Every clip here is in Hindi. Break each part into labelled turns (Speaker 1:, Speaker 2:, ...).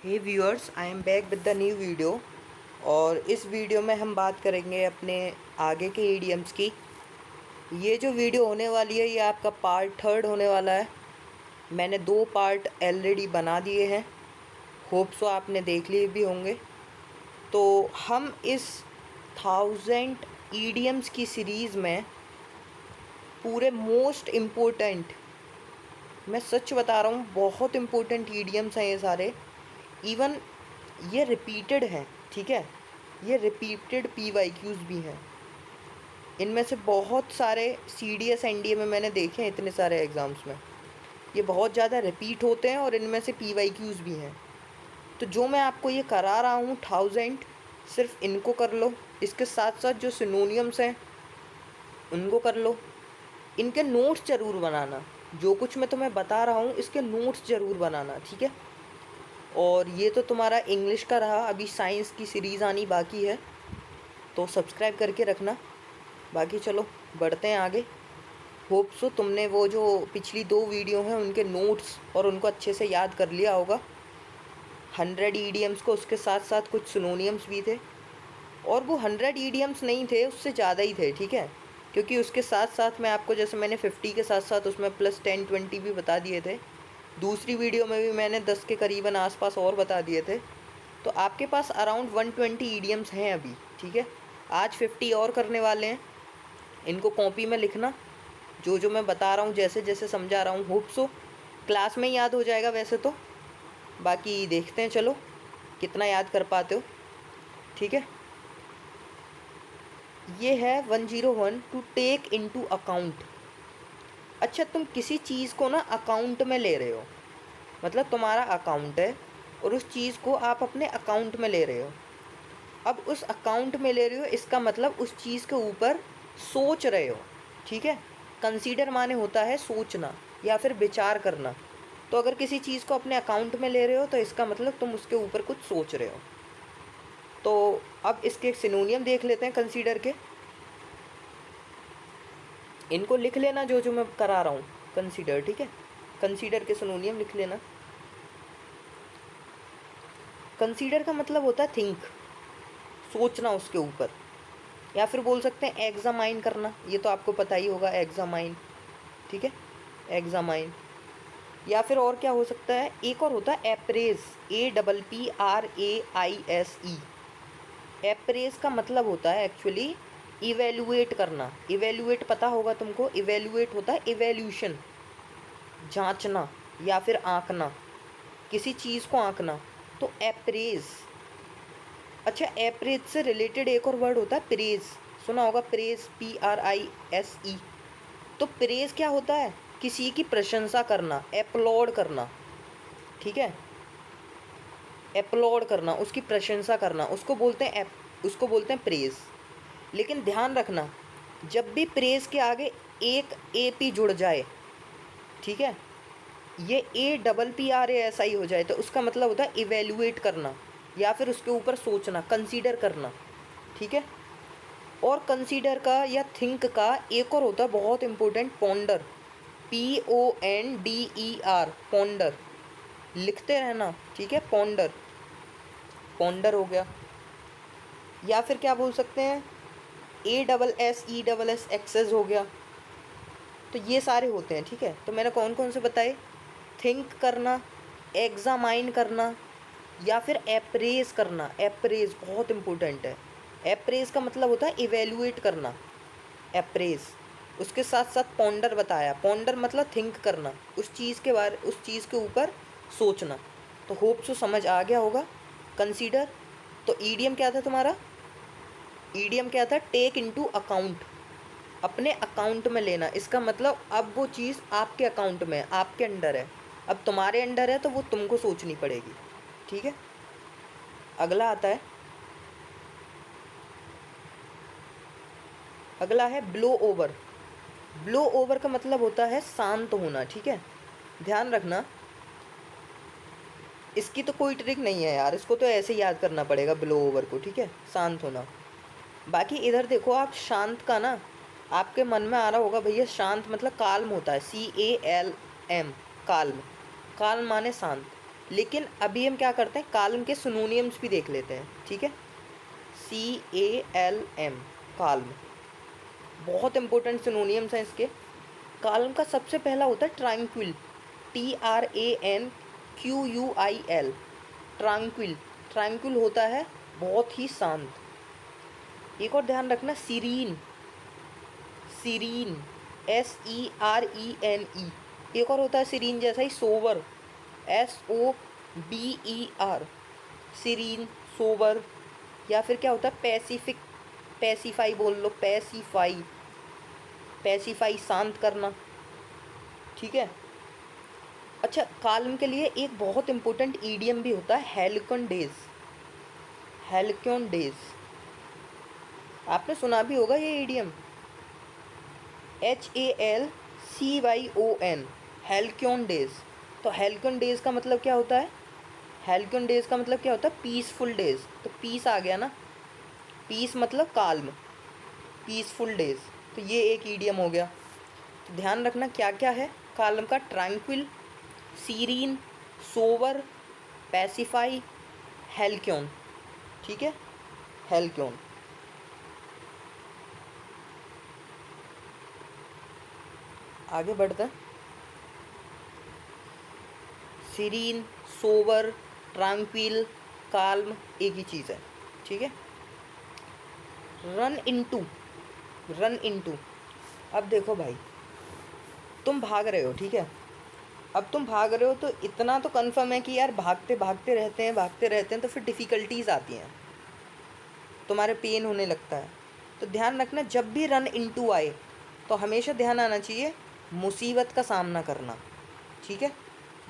Speaker 1: Hey viewers, I am back with the new video. और इस वीडियो में हम बात करेंगे अपने आगे के ईडियम्स की। ये जो वीडियो होने वाली है ये आपका पार्ट थर्ड होने वाला है। मैंने 2 पार्ट ऑलरेडी बना दिए हैं, होप सो आपने देख लिए भी होंगे। तो हम इस 1000 ईडियम्स की सीरीज़ में पूरे मोस्ट इम्पोर्टेंट, मैं सच बता रहा हूँ, बहुत इम्पोर्टेंट ईडियम्स हैं ये सारे। इवन ये रिपीटेड हैं, ठीक है, ये रिपीटेड PYQs भी हैं। इनमें से बहुत सारे CDS NDA में मैंने देखे हैं, इतने सारे एग्ज़ाम्स में ये बहुत ज़्यादा रिपीट होते हैं और इनमें से PYQs भी हैं। तो जो मैं आपको ये करा रहा हूँ 1000, सिर्फ इनको कर लो। इसके साथ साथ जो सिनोनियम्स हैं उनको कर लो। इनके नोट्स ज़रूर बनाना, जो कुछ मैं तुम्हें बता रहा हूँ इसके नोट्स ज़रूर बनाना, ठीक है। और ये तो तुम्हारा इंग्लिश का रहा, अभी साइंस की सीरीज़ आनी बाकी है, तो सब्सक्राइब करके रखना। बाकी चलो बढ़ते हैं आगे। होप सो तुमने वो जो पिछली 2 वीडियो हैं उनके नोट्स और उनको अच्छे से याद कर लिया होगा। 100 ईडियम्स को, उसके साथ साथ कुछ सिनोनियम्स भी थे, और वो 100 ईडियम्स नहीं थे, उससे ज़्यादा ही थे, ठीक है। क्योंकि उसके साथ साथ मैं आपको, जैसे मैंने 50 के साथ साथ उसमें प्लस 10 20 भी बता दिए थे। दूसरी वीडियो में भी मैंने 10 के करीबन आसपास और बता दिए थे। तो आपके पास अराउंड 120 ईडियम्स हैं अभी, ठीक है। आज 50 और करने वाले हैं। इनको कॉपी में लिखना, जो जो मैं बता रहा हूँ, जैसे जैसे समझा रहा हूँ। होप सो क्लास में याद हो जाएगा वैसे तो। बाकी देखते हैं चलो कितना याद कर पाते हो, ठीक है। ये है 101 टू टेक इनटू अकाउंट। अच्छा, तुम किसी चीज़ को ना अकाउंट में ले रहे हो, मतलब तुम्हारा अकाउंट है और उस चीज़ को आप अपने अकाउंट में ले रहे हो। अब उस अकाउंट में ले रहे हो, इसका मतलब उस चीज़ के ऊपर सोच रहे हो, ठीक है। कंसीडर माने होता है सोचना या फिर विचार करना। तो अगर किसी चीज़ को अपने अकाउंट में ले रहे हो तो इसका मतलब तुम उसके ऊपर कुछ सोच रहे हो। तो अब इसके एक सिनोनियम देख लेते हैं कंसीडर के। इनको लिख लेना जो जो मैं करा रहा हूँ, कंसीडर, ठीक है। कंसीडर के सिनोनियम लिख लेना। कंसीडर का मतलब होता है थिंक, सोचना उसके ऊपर, या फिर बोल सकते हैं एग्जामाइन करना। ये तो आपको पता ही होगा, एग्जामाइन, ठीक है, एग्जामाइन। या फिर और क्या हो सकता है, एक और होता है एप्रेज, APPRAISE। एप्रेज का मतलब होता है एक्चुअली इवेल्युएट करना। इवेल्युएट पता होगा तुमको, इवेल्युएट होता है इवेल्यूशन, जांचना या फिर आंकना, किसी चीज़ को आंकना। तो एप्रेज। अच्छा, एप्रेज से रिलेटेड एक और वर्ड होता है प्रेज, सुना होगा, प्रेज, PRISE। तो प्रेज क्या होता है, किसी की प्रशंसा करना, एप्लॉड करना, ठीक है। एप्लॉड करना, उसकी प्रशंसा करना, उसको बोलते हैं उसको बोलते हैं प्रेज। लेकिन ध्यान रखना, जब भी प्रेज के आगे एक AP जुड़ जाए, ठीक है, ये APPRASI हो जाए, तो उसका मतलब होता है इवेल्युएट करना या फिर उसके ऊपर सोचना, कंसीडर करना, ठीक है। और कंसीडर का या थिंक का एक और होता है बहुत इम्पोर्टेंट, पॉन्डर, PONDER, पॉन्डर। लिखते रहना, ठीक है, पॉन्डर, पॉन्डर हो गया। या फिर क्या बोल सकते हैं, ASSESS, एक्सेस हो गया। तो ये सारे होते हैं, ठीक है। तो मैंने कौन कौन से बताए, थिंक करना, एग्जामाइन करना, या फिर एप्रेज करना। एप्रेज बहुत इम्पोर्टेंट है। एप्रेज का मतलब होता है इवेल्युएट करना, एप्रेज। उसके साथ साथ पॉन्डर बताया, पॉन्डर मतलब थिंक करना, उस चीज़ के बारे, उस चीज़ के ऊपर सोचना। तो होप सो समझ आ गया होगा कंसीडर। तो ईडियम क्या था तुम्हारा, ईडियम क्या था, टेक इनटू अकाउंट, अपने अकाउंट में लेना। इसका मतलब अब वो चीज़ आपके अकाउंट में है, आपके अंडर है, अब तुम्हारे अंडर है, तो वो तुमको सोचनी पड़ेगी, ठीक है। अगला आता है, अगला है ब्लो ओवर। ब्लो ओवर का मतलब होता है शांत होना, ठीक है। ध्यान रखना, इसकी तो कोई ट्रिक नहीं है यार, इसको तो ऐसे ही याद करना पड़ेगा ब्लो ओवर को, ठीक है, शांत होना। बाकी इधर देखो आप, शांत का ना आपके मन में आ रहा होगा, भैया शांत मतलब काल्म होता है, CALM, काल्म। काल्म माने शांत। लेकिन अभी हम क्या करते हैं, काल्म के सिनोनिम्स भी देख लेते हैं, ठीक है। CALM, काल्म, बहुत इंपॉर्टेंट सिनोनिम्स हैं इसके। काल्म का सबसे पहला होता है ट्रैंक्विल, TRANQUIL, ट्रैंक्विल। ट्रैंक्विल होता है बहुत ही शांत। एक और ध्यान रखना, सीरीन, सीरीन, SERENE। एक और होता है सीरीन जैसा ही, सोवर, SOBER, सीरीन, सोवर। या फिर क्या होता है, पैसिफिक, पैसिफाई बोल लो, पैसिफाई, पैसिफाई, शांत करना, ठीक है। अच्छा, काल्म के लिए एक बहुत इंपॉर्टेंट ईडियम भी होता है, हेलिकन डेज, हेलिकन डेज। आपने सुना भी होगा ये ईडियम, HALCYON, हेलिकन डेज। तो हेलिकन डेज का मतलब क्या होता है, हेलिकन डेज का मतलब क्या होता है, पीसफुल डेज। तो पीस आ गया ना, पीस मतलब काल्म, पीसफुल डेज। तो ये एक ईडियम हो गया। तो ध्यान रखना क्या क्या है काल्म का, tranquil, serene, sober, pacify, halcyon, ठीक है, हेलिकन। आगे बढ़ते हैं। सीरीन, सोवर, ट्रैंक्विल, काल्म एक ही चीज़ है, ठीक है। Run into, run into. अब देखो भाई, तुम भाग रहे हो, ठीक है। अब तुम भाग रहे हो तो इतना तो कन्फर्म है कि यार भागते भागते रहते हैं, भागते रहते हैं तो फिर डिफ़िकल्टीज़ आती हैं, तुम्हारे पेन होने लगता है। तो ध्यान रखना, जब भी रन इनटू आए तो हमेशा ध्यान आना चाहिए मुसीबत का सामना करना, ठीक है।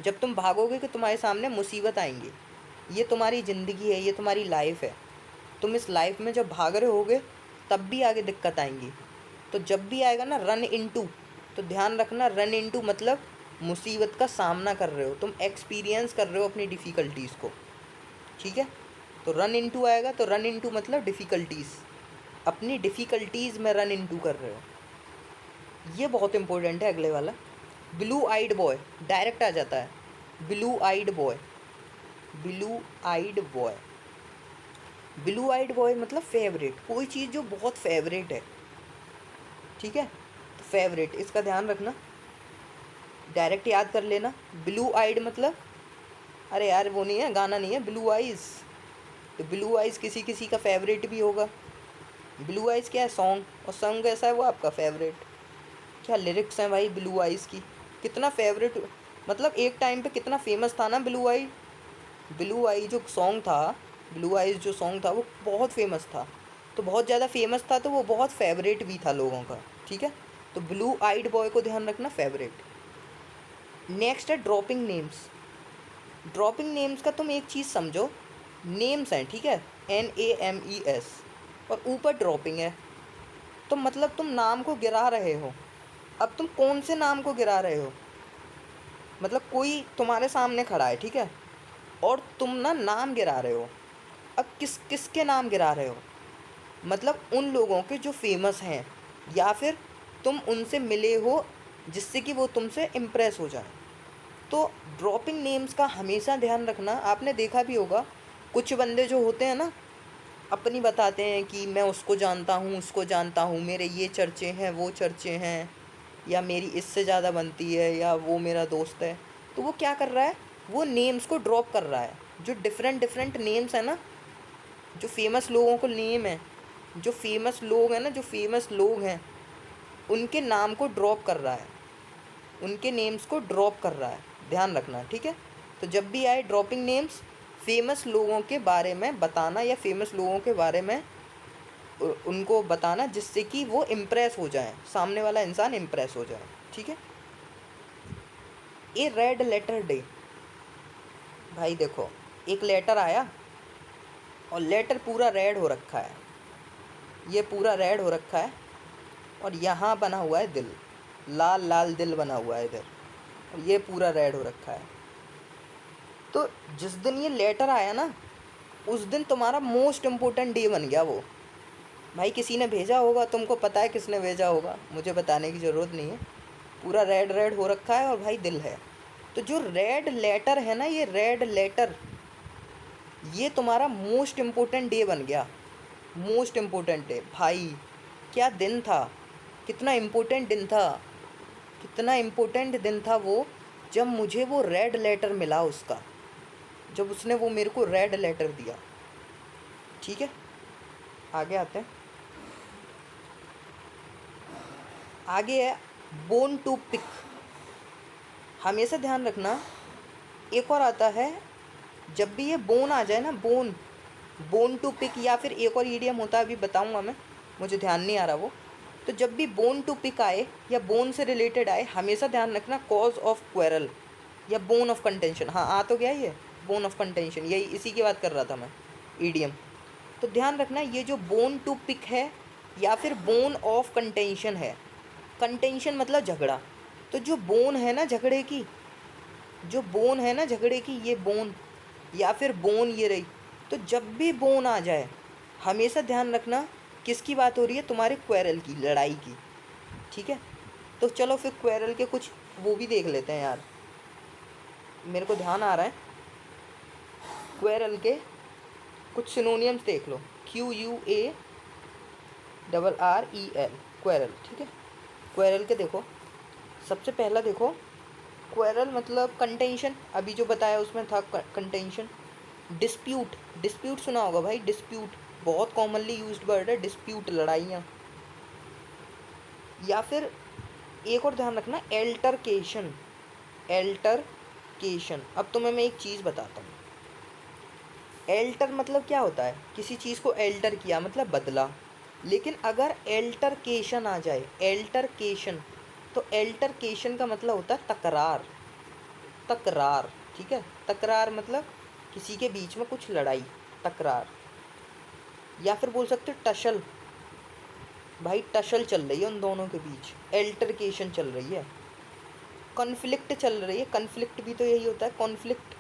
Speaker 1: जब तुम भागोगे कि तुम्हारे सामने मुसीबत आएंगी, ये तुम्हारी ज़िंदगी है, ये तुम्हारी लाइफ है। तुम इस लाइफ में जब भाग रहे होगे तब भी आगे दिक्कत आएंगी। तो जब भी आएगा ना रन इनटू, तो ध्यान रखना, रन इनटू मतलब मुसीबत का सामना कर रहे हो, तुम एक्सपीरियंस कर रहे हो अपनी डिफ़िकल्टीज़ को, ठीक है। तो रन इनटू आएगा तो रन इनटू मतलब डिफ़िकल्टीज़, अपनी डिफ़िकल्टीज़ में रन इनटू कर रहे हो। ये बहुत इंपॉर्टेंट है अगले वाला, ब्लू आइड बॉय, डायरेक्ट आ जाता है, blue eyed boy, blue eyed boy, blue eyed boy मतलब फेवरेट, कोई चीज़ जो बहुत फेवरेट है, ठीक है। तो फेवरेट, इसका ध्यान रखना, डायरेक्ट याद कर लेना। ब्लू आइड मतलब, अरे यार वो नहीं है, गाना नहीं है, ब्लू आइज़। तो ब्लू आइज़ किसी किसी का फेवरेट भी होगा। ब्लू आइज़ क्या है, सॉन्ग, और सॉन्ग कैसा है वो आपका फेवरेट। क्या लिरिक्स हैं भाई ब्लू आइज़ की, कितना फेवरेट, मतलब एक टाइम पे कितना फेमस था ना ब्लू आई। ब्लू आई जो सॉन्ग था, ब्लू आइज़ जो सॉन्ग था वो बहुत फेमस था। तो बहुत ज़्यादा फेमस था तो वो बहुत फेवरेट भी था लोगों का, ठीक है। तो ब्लू आइड बॉय को ध्यान रखना, फेवरेट। नेक्स्ट है ड्रॉपिंग नेम्स। ड्रॉपिंग नेम्स का तुम एक चीज़ समझो, नेम्स हैं, ठीक है, NAMES, और ऊपर ड्रॉपिंग है, तो मतलब तुम नाम को गिरा रहे हो। अब तुम कौन से नाम को गिरा रहे हो, मतलब कोई तुम्हारे सामने खड़ा है, ठीक है, और तुम ना नाम गिरा रहे हो। अब किस किसके नाम गिरा रहे हो, मतलब उन लोगों के जो फेमस हैं, या फिर तुम उनसे मिले हो जिससे कि वो तुमसे इम्प्रेस हो जाए। तो ड्रॉपिंग नेम्स का हमेशा ध्यान रखना। आपने देखा भी होगा, कुछ बंदे जो होते हैं ना, अपनी बताते हैं कि मैं उसको जानता हूँ, उसको जानता हूँ, मेरे ये चर्चे हैं, वो चर्चे हैं, या मेरी इससे ज़्यादा बनती है, या वो मेरा दोस्त है। तो वो क्या कर रहा है, वो नेम्स को ड्रॉप कर रहा है। जो डिफरेंट डिफरेंट नेम्स हैं ना, जो फेमस लोगों को नेम है, जो फेमस लोग हैं ना, जो फेमस लोग हैं उनके नाम को ड्रॉप कर रहा है, उनके नेम्स को ड्रॉप कर रहा है, ध्यान रखना, ठीक है। तो जब भी आए ड्रॉपिंग नेम्स, फेमस लोगों के बारे में बताना, या फेमस लोगों के बारे में उनको बताना जिससे कि वो इम्प्रेस हो जाए, सामने वाला इंसान इम्प्रेस हो जाए, ठीक है। ए रेड लेटर डे, भाई देखो, एक लेटर आया और लेटर पूरा रेड हो रखा है, ये पूरा रेड हो रखा है, और यहाँ बना हुआ है दिल, लाल लाल दिल बना हुआ है इधर, और ये पूरा रेड हो रखा है। तो जिस दिन ये लेटर आया ना, उस दिन तुम्हारा मोस्ट इम्पोर्टेंट डे बन गया वो। भाई किसी ने भेजा होगा, तुमको पता है किसने भेजा होगा, मुझे बताने की ज़रूरत नहीं है। पूरा रेड रेड हो रखा है और भाई दिल है, तो जो रेड लेटर है ना, ये रेड लेटर, ये तुम्हारा मोस्ट इम्पोर्टेंट डे बन गया। मोस्ट इम्पोर्टेंट डे भाई, क्या दिन था, कितना इम्पोर्टेंट दिन था, कितना इम्पोर्टेंट दिन था वो, जब मुझे वो रेड लेटर मिला उसका, जब उसने वो मेरे को रेड लेटर दिया। ठीक है, आगे आते हैं। आगे है बोन टू पिक। हमेशा ध्यान रखना, एक और आता है, जब भी ये बोन आ जाए ना, बोन, बोन टू पिक, या फिर एक और ईडियम होता है, अभी बताऊंगा मैं, मुझे ध्यान नहीं आ रहा वो। तो जब भी बोन टू पिक आए या बोन से रिलेटेड आए, हमेशा ध्यान रखना कॉज ऑफ क्वेरल या बोन ऑफ कंटेंशन। हाँ, आ तो गया ये बोन ऑफ कंटेंशन, यही इसी की बात कर रहा था मैं, ईडियम। तो ध्यान रखना, ये जो बोन टू पिक है या फिर बोन ऑफ कंटेंशन है, कंटेंशन मतलब झगड़ा, तो जो बोन है ना झगड़े की, जो बोन है ना झगड़े की, ये बोन या फिर बोन ये रही, तो जब भी बोन आ जाए हमेशा ध्यान रखना किसकी बात हो रही है, तुम्हारे क्वेरल की, लड़ाई की। ठीक है, तो चलो फिर क्वेरल के कुछ वो भी देख लेते हैं यार, मेरे को ध्यान आ रहा है। क्वेरल के कुछ सिनोनियम्स देख लो, QUARREL, क्वेरल। ठीक है, क्वेरल के देखो, सबसे पहला देखो, क्वेरल मतलब कंटेंशन, अभी जो बताया उसमें था कंटेंशन। डिस्प्यूट, डिस्प्यूट सुना होगा भाई, डिस्प्यूट बहुत कॉमनली यूज्ड वर्ड है, डिस्प्यूट, लड़ाइयाँ। या फिर एक और ध्यान रखना, एल्टरकेशन, एल्टरकेशन। अब तुम्हें मैं एक चीज़ बताता हूँ, एल्टर मतलब क्या होता है, किसी चीज़ को एल्टर किया मतलब बदला। लेकिन अगर एल्टरकेशन आ जाए, एल्टरकेशन, तो एल्टरकेशन का मतलब होता है तकरार, तकरार। ठीक है, तकरार मतलब किसी के बीच में कुछ लड़ाई, तकरार। या फिर बोल सकते टशल, भाई टशल चल रही है उन दोनों के बीच, एल्टरकेशन चल रही है। कॉन्फ्लिक्ट चल रही है, कॉन्फ्लिक्ट भी तो यही होता है, कॉन्फ्लिक्ट।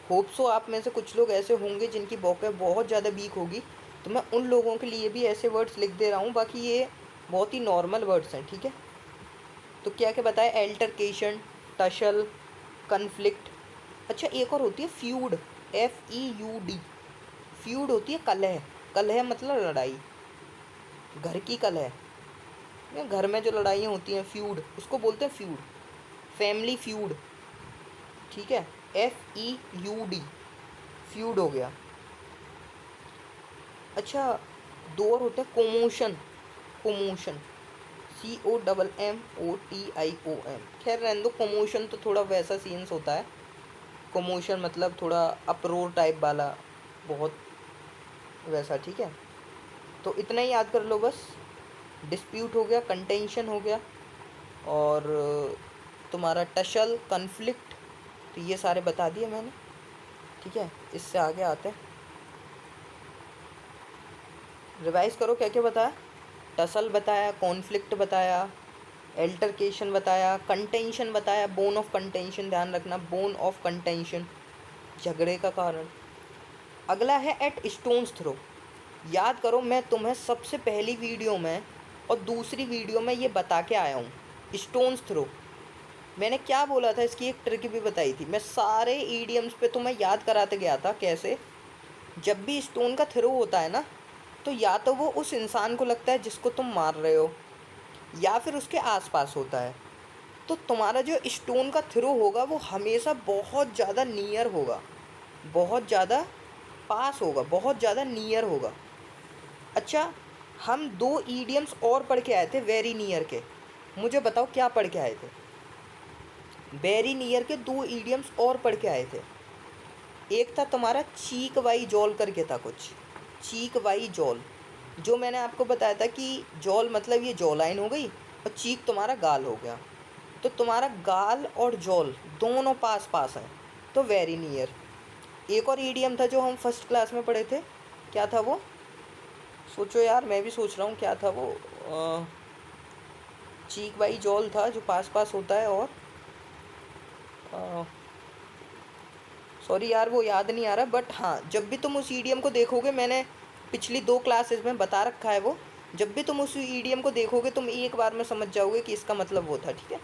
Speaker 1: होप सो आप में से कुछ लोग ऐसे होंगे जिनकी वोकैब बहुत ज़्यादा वीक होगी, तो मैं उन लोगों के लिए भी ऐसे वर्ड्स लिख दे रहा हूँ, बाकी ये बहुत ही नॉर्मल वर्ड्स हैं। ठीक है, तो क्या क्या बताया, एल्टरकेशन, टशल, कन्फ्लिक्ट। अच्छा, एक और होती है फ्यूड, FEUD, फ्यूड होती है कलह, कलह मतलब लड़ाई, घर की कलह, या घर में जो लड़ाइयाँ होती हैं, फ्यूड, उसको बोलते हैं फ्यूड, फैमिली फ्यूड। ठीक है, FEUD, फ्यूड हो गया। अच्छा, दो और होते हैं, कोमोशन, कोमोशन, COMMOTION। खैर रहने दो, कोमोशन तो थोड़ा वैसा सीन्स होता है, कोमोशन मतलब थोड़ा अप्रोर टाइप वाला, बहुत वैसा। ठीक है, तो इतना ही याद कर लो बस, डिस्प्यूट हो गया, कंटेंशन हो गया, और तुम्हारा टशल, कन्फ्लिक्ट, तो ये सारे बता दिए मैंने। ठीक है, इससे आगे आते हैं, रिवाइज करो क्या क्या बताया, टसल बताया, कॉन्फ्लिक्ट बताया, एल्टरकेशन बताया, कंटेंशन बताया, बोन ऑफ कंटेंशन, ध्यान रखना बोन ऑफ कंटेंशन, झगड़े का कारण। अगला है एट स्टोन्स थ्रो। याद करो, मैं तुम्हें सबसे पहली वीडियो में और दूसरी वीडियो में ये बता के आया हूँ, स्टोन्स थ्रो। मैंने क्या बोला था, इसकी एक ट्रिक भी बताई थी, मैं सारे ईडियम्स पे तुम्हें याद कराते गया था कैसे। जब भी स्टोन का थ्रो होता है ना, तो या तो वो उस इंसान को लगता है जिसको तुम मार रहे हो, या फिर उसके आसपास होता है। तो तुम्हारा जो स्टोन का थ्रो होगा वो हमेशा बहुत ज़्यादा नियर होगा, बहुत ज़्यादा पास होगा, बहुत ज़्यादा नियर होगा। अच्छा, हम दो ईडियम्स और पढ़ के आए थे वेरी नियर के, मुझे बताओ क्या पढ़ के आए थे, वेरी नियर के दो ईडियम्स और पढ़ के आए थे। एक था तुम्हारा चीक वाई जॉल करके था कुछ, चीक वाई जॉल, जो मैंने आपको बताया था कि जॉल मतलब ये जॉ लाइन हो गई और चीक तुम्हारा गाल हो गया, तो तुम्हारा गाल और जॉल दोनों पास पास हैं, तो वेरी नियर। एक और ईडियम था जो हम फर्स्ट क्लास में पढ़े थे, क्या था वो, सोचो यार, मैं भी सोच रहा हूँ क्या था वो, चीक बाई जॉल था जो पास पास होता है, और सॉरी यार वो याद नहीं आ रहा, बट हाँ, जब भी तुम उस ईडियम को देखोगे, मैंने पिछली 2 क्लासेस में बता रखा है वो, जब भी तुम उस ईडियम को देखोगे तुम एक बार में समझ जाओगे कि इसका मतलब वो था। ठीक है,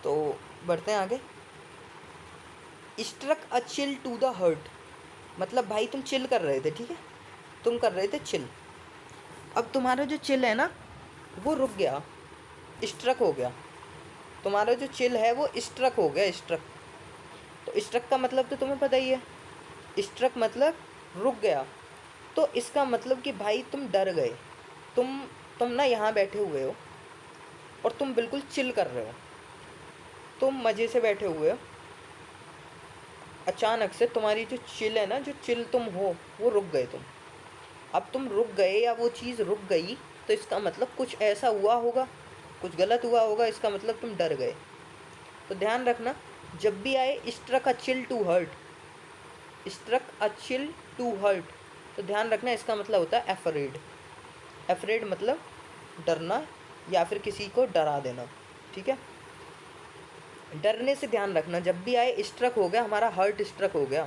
Speaker 1: तो बढ़ते हैं आगे। Struck a chill to the heart, मतलब भाई तुम चिल कर रहे थे, ठीक है, तुम कर रहे थे चिल। अब तुम्हारा जो चिल है ना वो रुक गया, स्ट्रक हो गया। तुम्हारा जो चिल है वो स्ट्रक हो गया, स्ट्रक। तो स्ट्रक का मतलब तो तुम्हें पता ही है, स्ट्रक मतलब रुक गया। तो इसका मतलब कि भाई तुम डर गए, तुम ना यहाँ बैठे हुए हो और तुम बिल्कुल चिल कर रहे हो, तुम मज़े से बैठे हुए हो, अचानक से तुम्हारी जो चिल है ना, जो चिल तुम हो वो रुक गए तुम। अब तुम रुक गए या वो चीज़ रुक गई, तो इसका मतलब कुछ ऐसा हुआ होगा, कुछ गलत हुआ होगा, इसका मतलब तुम डर गए। तो ध्यान रखना, जब भी आए struck a chill to heart, struck a chill to heart, तो ध्यान रखना इसका मतलब होता है एफरेड। एफरेड मतलब डरना या फिर किसी को डरा देना, ठीक है। डरने से ध्यान रखना, जब भी आए स्ट्रक हो गया, हमारा हार्ट स्ट्रक हो गया,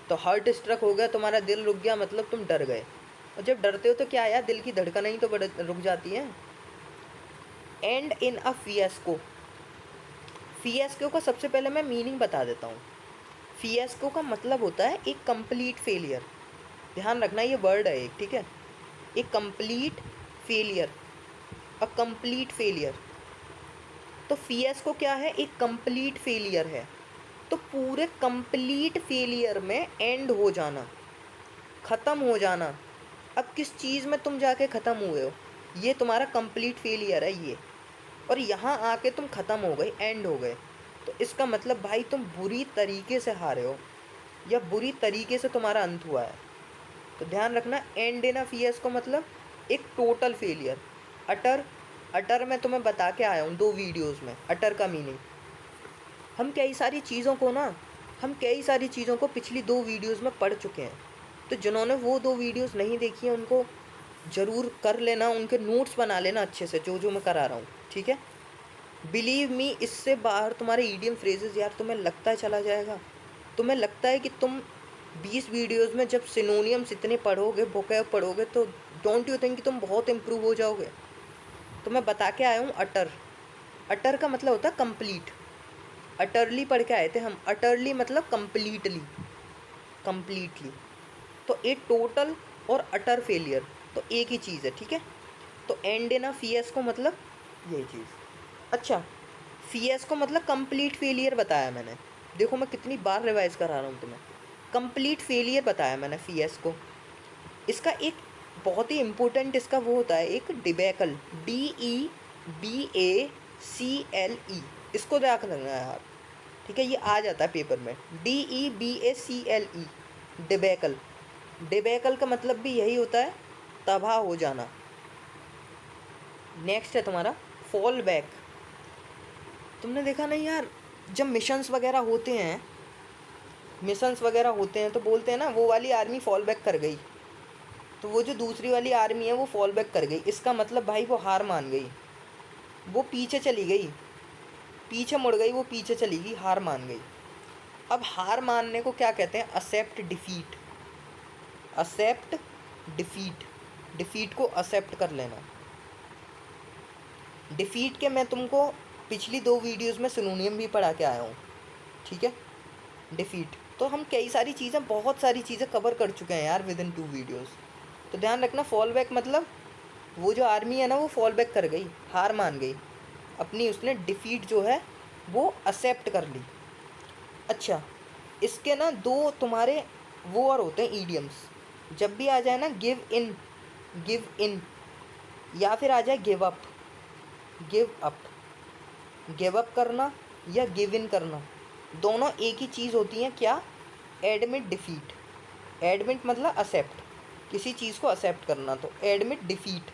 Speaker 1: तो हार्ट स्ट्रक हो गया, तुम्हारा दिल रुक गया, मतलब तुम डर गए। और जब डरते हो तो क्या यार, दिल की धड़कनें ही तो रुक जाती हैं। एंड इन अ फिएस्को, फिएस्को का सबसे पहले मैं मीनिंग बता देता हूँ। फिएस्को का मतलब होता है एक कंप्लीट फेलियर। ध्यान रखना ये वर्ड है एक, ठीक है, एक complete failure, a complete failure. तो फिएस्को क्या है, एक कंप्लीट फेलियर है। तो पूरे कंप्लीट फेलियर में एंड हो जाना, ख़त्म हो जाना। अब किस चीज़ में तुम जाके ख़त्म हुए हो, ये तुम्हारा कंप्लीट फेलियर है ये, और यहाँ आके तुम ख़त्म हो गए, एंड हो गए। तो इसका मतलब भाई तुम बुरी तरीके से हारे हो, या बुरी तरीके से तुम्हारा अंत हुआ है। तो ध्यान रखना, एंड इन अ फिएस्को को मतलब एक टोटल फेलियर, अटर। अटर मैं तुम्हें बता के आया हूँ 2 वीडियोज़ में, अटर का मीनिंग। हम कई सारी चीज़ों को ना, हम कई सारी चीज़ों को पिछली 2 वीडियोज़ में पढ़ चुके हैं। तो जिन्होंने वो 2 वीडियोज़ नहीं देखी हैं उनको ज़रूर कर लेना, उनके नोट्स बना लेना अच्छे से, जो मैं करा रहा हूँ, ठीक है। बिलीव मी, इससे बाहर तुम्हारे ईडियम फ्रेजेस यार तुम्हें लगता है चला जाएगा। तुम्हें लगता है कि तुम 20 वीडियोज़ में जब सिनोनियम्स इतने पढ़ोगे, वोकैब पढ़ोगे, तो डोंट यू थिंक कि तुम बहुत इम्प्रूव हो जाओगे। तो मैं बता के आया हूँ अटर। अटर का मतलब होता है कंप्लीट। अटरली पढ़ के आए थे हम, अटरली मतलब कंप्लीटली, कंप्लीटली। तो एक टोटल और अटर फेलियर तो एक ही चीज़ है, ठीक है। तो एंड इन अ फिएस्को मतलब यही चीज़। अच्छा, फिएस्को मतलब कंप्लीट फेलियर बताया मैंने, देखो मैं कितनी बार रिवाइज करा रहा हूँ तुम्हें। कंप्लीट फेलियर बताया मैंने फिएस्को। इसका एक बहुत ही इम्पोर्टेंट इसका वो होता है एक डिबेकल, DEBACLE, इसको याद रखना है यार, ठीक है, ये आ जाता है पेपर में, DEBACLE, डिबेकल। डिबेकल का मतलब भी यही होता है, तबाह हो जाना। नेक्स्ट है तुम्हारा फॉल बैक। तुमने देखा नहीं यार, जब मिशंस वगैरह होते हैं, मिशंस वगैरह होते हैं तो बोलते हैं ना वो वाली आर्मी फॉल बैक कर गई, तो वो जो दूसरी वाली आर्मी है वो फॉल बैक कर गई, इसका मतलब भाई वो हार मान गई, वो पीछे चली गई, पीछे मुड़ गई, वो पीछे चली गई, हार मान गई। अब हार मानने को क्या कहते हैं, accept defeat. Accept defeat, defeat को असेप्ट कर लेना। डिफीट के मैं तुमको पिछली 2 वीडियोज़ में सिनोनियम भी पढ़ा के आया हूँ, ठीक है। डिफीट, तो हम कई सारी चीज़ें, बहुत सारी चीज़ें कवर कर चुके हैं यार विद इन 2 वीडियोज़। तो ध्यान रखना, फॉल बैक मतलब वो जो आर्मी है ना वो फॉल बैक कर गई, हार मान गई अपनी, उसने डिफीट जो है वो एक्सेप्ट कर ली। अच्छा, इसके ना 2 तुम्हारे वो और होते हैं ईडियम्स, जब भी आ जाए ना गिव इन, गिव इन, या फिर आ जाए give up, give up, give up करना या गिव इन करना, दोनों एक ही चीज़ होती हैं, क्या, एडमिट डिफीट। एडमिट मतलब एक्सेप्ट, किसी चीज़ को एक्सेप्ट करना, तो एडमिट डिफीट,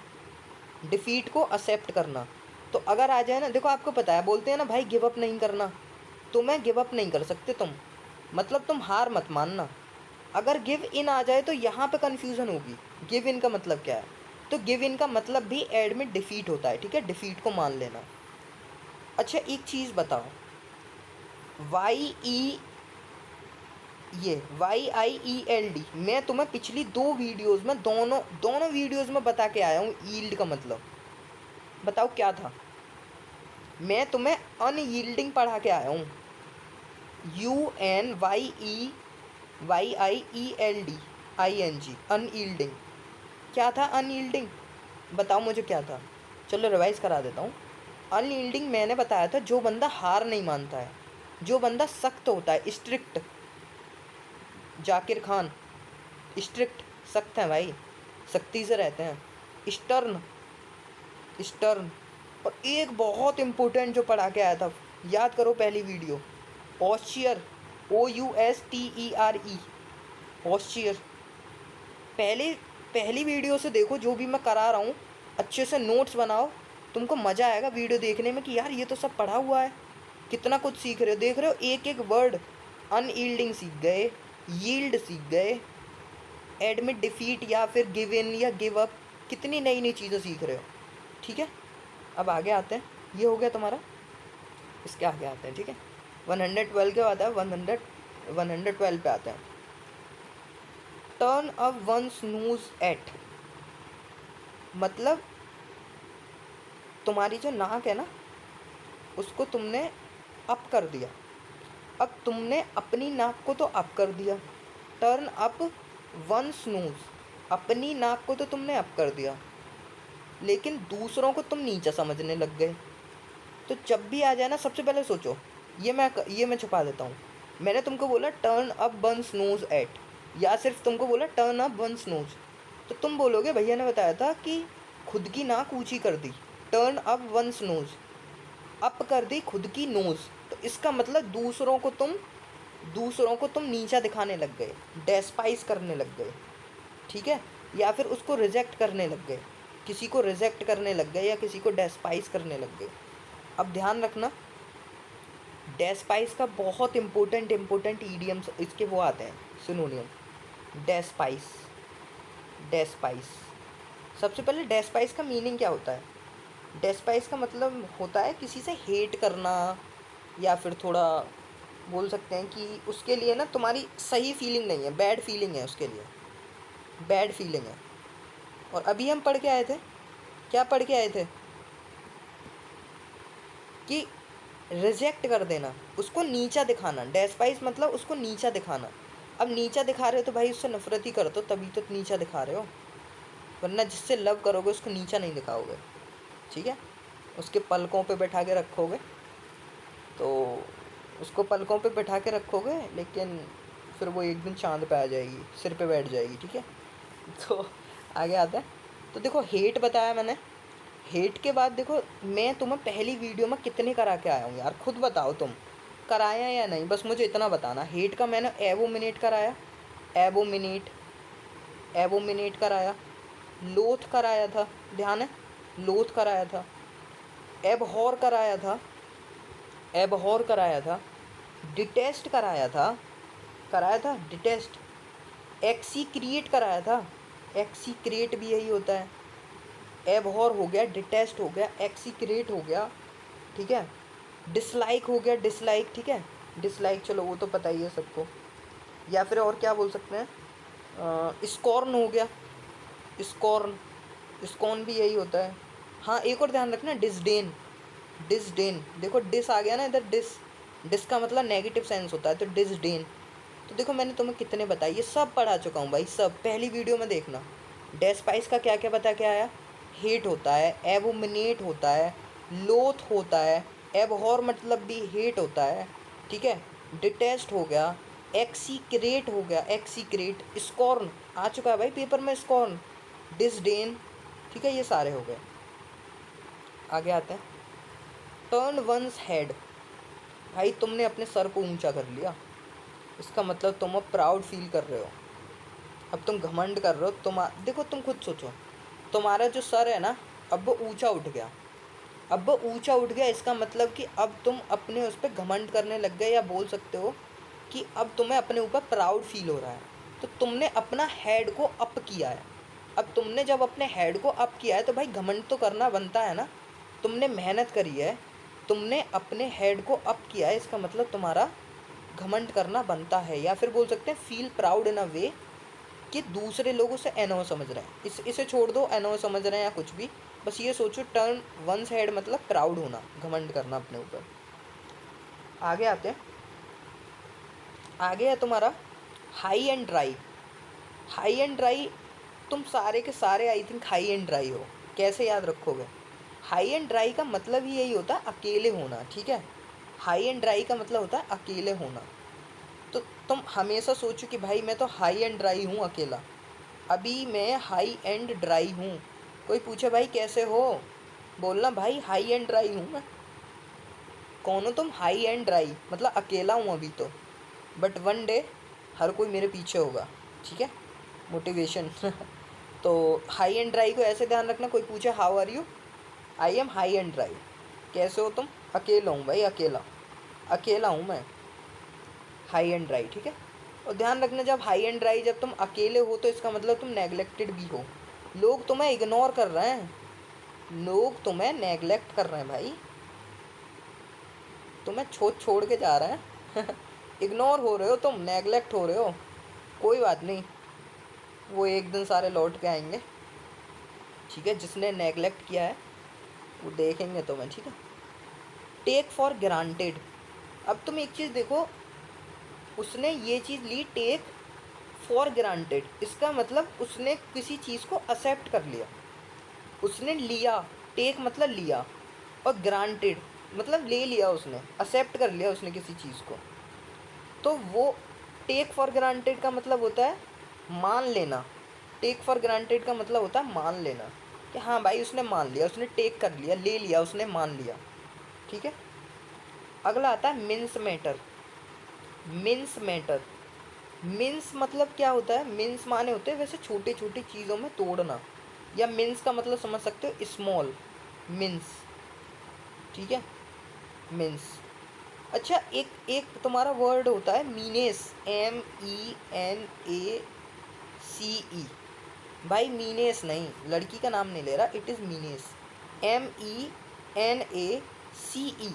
Speaker 1: डिफीट को एक्सेप्ट करना। तो अगर आ जाए ना, देखो आपको पता है बोलते हैं ना भाई गिव अप नहीं करना, तो मैं गिव अप नहीं कर सकते तुम, मतलब तुम हार मत मानना। अगर गिव इन आ जाए तो यहाँ पे कन्फ्यूज़न होगी, गिव इन का मतलब क्या है, तो गिव इन का मतलब भी एडमिट डिफीट होता है, ठीक है, डिफीट को मान लेना। अच्छा एक चीज़ बताओ, YIELD मैं तुम्हें पिछली 2 वीडियोज़ में, दोनों वीडियोज़ में बता के आया हूँ यील्ड का मतलब, बताओ क्या था। मैं तुम्हें अनयील्डिंग पढ़ा के आया हूँ, UNYEYIELDING, अनयील्डिंग। क्या था अनयील्डिंग? बताओ मुझे क्या था। चलो रिवाइज करा देता हूँ। अनयील्डिंग मैंने बताया था जो बंदा हार नहीं मानता है, जो बंदा सख्त होता है, स्ट्रिक्ट। जाकिर खान स्ट्रिक्ट, सख्त है भाई, सख्ती से रहते हैं। Stern, stern. और एक बहुत इम्पोर्टेंट जो पढ़ा के आया था, याद करो पहली वीडियो, ऑस्चियर, OUSTERE, ऑस्चियर। पहली वीडियो से देखो, जो भी मैं करा रहा हूँ अच्छे से नोट्स बनाओ, तुमको मज़ा आएगा वीडियो देखने में कि यार ये तो सब पढ़ा हुआ है, कितना कुछ सीख रहे हो। देख रहे हो एक एक वर्ड, अनयील्डिंग सीख गए, यील्ड सीख गए, एडमिट डिफीट या फिर गिव इन या गिव अप, कितनी नई नई चीज़ें सीख रहे हो। ठीक है, अब आगे आते हैं। ये हो गया तुम्हारा, इसके आगे आते हैं। ठीक है, 112 के बाद है 112 पे आते हैं। Turn up one's nose at, मतलब तुम्हारी जो नाक है ना, उसको तुमने अप कर दिया। अब तुमने अपनी नाक को तो अप कर दिया, टर्न अप वन स्नूज, अपनी नाक को तो तुमने अप कर दिया, लेकिन दूसरों को तुम नीचा समझने लग गए। तो जब भी आ जाए ना, सबसे पहले सोचो, ये मैं छुपा देता हूँ। मैंने तुमको बोला turn up one's nose at, या सिर्फ तुमको बोला टर्न अप वन स्नूज, तो तुम बोलोगे भैया ने बताया था कि खुद की नाक ऊंची कर दी, टर्न अप वन स्नूज, अप कर दी खुद की नोज़। तो इसका मतलब दूसरों को तुम नीचा दिखाने लग गए, डेस्पाइस करने लग गए। ठीक है, या फिर उसको रिजेक्ट करने लग गए, किसी को रिजेक्ट करने लग गए या किसी को डेस्पाइस करने लग गए। अब ध्यान रखना, डेस्पाइस का बहुत इम्पोर्टेंट ईडियम्स इसके वो आते हैं, सिनोनियम। डेस्पाइस, डेस्पाइस। सबसे पहले डेस्पाइस का मीनिंग क्या होता है? डेस्पाइस का मतलब होता है किसी से हेट करना, या फिर थोड़ा बोल सकते हैं कि उसके लिए ना तुम्हारी सही फीलिंग नहीं है, बैड फीलिंग है, उसके लिए बैड फीलिंग है। और अभी हम पढ़ के आए थे, क्या पढ़ के आए थे कि रिजेक्ट कर देना, उसको नीचा दिखाना। डेस्पाइस मतलब उसको नीचा दिखाना। अब नीचा दिखा रहे हो तो भाई उससे नफरत ही कर दो, तभी तो नीचा दिखा रहे हो, वरना जिससे लव करोगे उसको नीचा नहीं दिखाओगे। ठीक है, उसके पलकों पे बैठा के रखोगे, तो उसको पलकों पे बैठा के रखोगे, लेकिन फिर वो एक दिन चांद पे आ जाएगी, सिर पे बैठ जाएगी। ठीक है, तो आगे आता है। तो देखो हेट बताया मैंने, हेट के बाद देखो मैं तुम्हें पहली वीडियो में कितने करा के आया हूँ यार, खुद बताओ तुम कराया या नहीं, बस मुझे इतना बताना। हेट का मैंने एवोमिनेट कराया, एवोमिनेट, एवोमिनेट कराया, लोथ कराया था, ध्यान है, लोथ कराया था, एबहॉर कराया था, एबहॉर कराया था, डिटेस्ट कराया था डिटेस्ट, एक्सीक्रिएट कराया था, एक्सीक्रिएट भी यही होता है। एबहॉर हो गया, डिटेस्ट हो गया, एक्सीक्रिएट हो गया। ठीक है, डिसलाइक हो गया, डिसलाइक। ठीक है, डिसलाइक चलो वो तो पता ही है सबको। या फिर और क्या बोल सकते हैं, स्कॉर्न हो गया, स्कॉर्न, स्कॉर्न भी यही होता है। हाँ एक और ध्यान रखना, डिसडेन, डिसडेन, देखो डिस आ गया ना इधर, डिस, डिस का मतलब नेगेटिव सेंस होता है, तो डिसडेन। तो देखो मैंने तुम्हें कितने बताए, ये सब पढ़ा चुका हूँ भाई, सब पहली वीडियो में देखना। डेस्पाइस का क्या क्या बता के आया, हेट होता है, एवोमिनेट होता है, लोथ होता है, एबहॉर मतलब भी हेट होता है। ठीक है, डिटेस्ट हो गया, एक्सीक्रेट हो गया, एक्सीक्रेट, स्कॉर्न आ चुका है भाई पेपर में, स्कॉर्न, डिसडेन। ठीक है, ये सारे हो गए। आगे आते हैं, टर्न वंस हेड, भाई तुमने अपने सर को ऊंचा कर लिया, इसका मतलब तुम अब प्राउड फील कर रहे हो, अब तुम घमंड कर रहे हो। देखो तुम खुद सोचो, तुम्हारा जो सर है ना, अब वो ऊंचा उठ गया, अब वो ऊंचा उठ गया, इसका मतलब कि अब तुम अपने उस पर घमंड करने लग गए, या बोल सकते हो कि अब तुम्हें अपने ऊपर प्राउड फील हो रहा है। तो तुमने अपना हेड को अप किया है। अब तुमने जब अपने हेड को अप किया है तो भाई घमंड तो करना बनता है ना, तुमने मेहनत करी है, तुमने अपने हेड को अप किया है, इसका मतलब तुम्हारा घमंड करना बनता है। या फिर बोल सकते हैं फील प्राउड इन अ वे, कि दूसरे लोग उसे एनो समझ रहे हैं। इसे छोड़ दो, एनो समझ रहे हैं या कुछ भी, बस ये सोचो टर्न वंस हेड मतलब प्राउड होना, घमंड करना अपने ऊपर। आगे आते हैं, आगे है तुम्हारा high and dry. High and dry, तुम सारे के सारे I think high and dry हो, कैसे याद रखोगे? हाई एंड ड्राई का मतलब ही यही होता है, अकेले होना, ठीक है। हाई एंड ड्राई का मतलब होता है अकेले होना। तो तुम हमेशा सोचो कि भाई मैं तो हाई एंड ड्राई हूँ अकेला, अभी मैं हाई एंड ड्राई हूँ। कोई पूछे भाई कैसे हो, बोलना भाई हाई एंड ड्राई हूँ मैं। कौन हो तुम? हाई एंड ड्राई मतलब अकेला हूँ अभी तो, बट वन डे हर कोई मेरे पीछे होगा, ठीक है। मोटिवेशन तो हाई एंड ड्राई को ऐसे ध्यान रखना, कोई पूछे how are you, I am high and dry. कैसे हो तुम? अकेला हूँ भाई, अकेला, अकेला हूँ मैं, हाई एंड ड्राई, ठीक है। और ध्यान रखना, जब हाई एंड ड्राई, जब तुम अकेले हो तो इसका मतलब तुम नेगलेक्टेड भी हो। लोग तुम्हें इग्नोर कर रहे हैं, लोग तुम्हें नेगलेक्ट कर रहे हैं भाई, तुम्हें छोड़ के जा रहे हैं इग्नोर हो रहे हो तुम, नेगलेक्ट हो रहे हो। कोई बात नहीं, वो एक दिन सारे लौट के आएंगे, ठीक है। जिसने नेगलेक्ट किया है वो देखेंगे तुम्हें, ठीक है। टेक फॉर ग्रांटेड, अब तुम एक चीज़ देखो, उसने ये चीज़ ली टेक फॉर ग्रांटेड, इसका मतलब उसने किसी चीज़ को एक्सेप्ट कर लिया, उसने लिया। टेक मतलब लिया, और ग्रांटेड मतलब ले लिया, उसने एक्सेप्ट कर लिया उसने किसी चीज़ को। तो वो टेक फॉर ग्रांटेड का मतलब होता है मान लेना। टेक फॉर ग्रांटेड का मतलब होता है मान लेना, कि हाँ भाई उसने मान लिया, उसने टेक कर लिया, ले लिया, उसने मान लिया, ठीक है। अगला आता है mince matter. Mince matter, mince मतलब क्या होता है? मिन्स माने होते हैं वैसे छोटी छोटी चीज़ों में तोड़ना, या मिन्स का मतलब समझ सकते हो स्मॉल मिन्स, ठीक है, मिन्स। अच्छा, एक एक तुम्हारा वर्ड होता है मीनेस, MENACE। भाई मीनेस नहीं, लड़की का नाम नहीं ले रहा, it is menace, MENACE।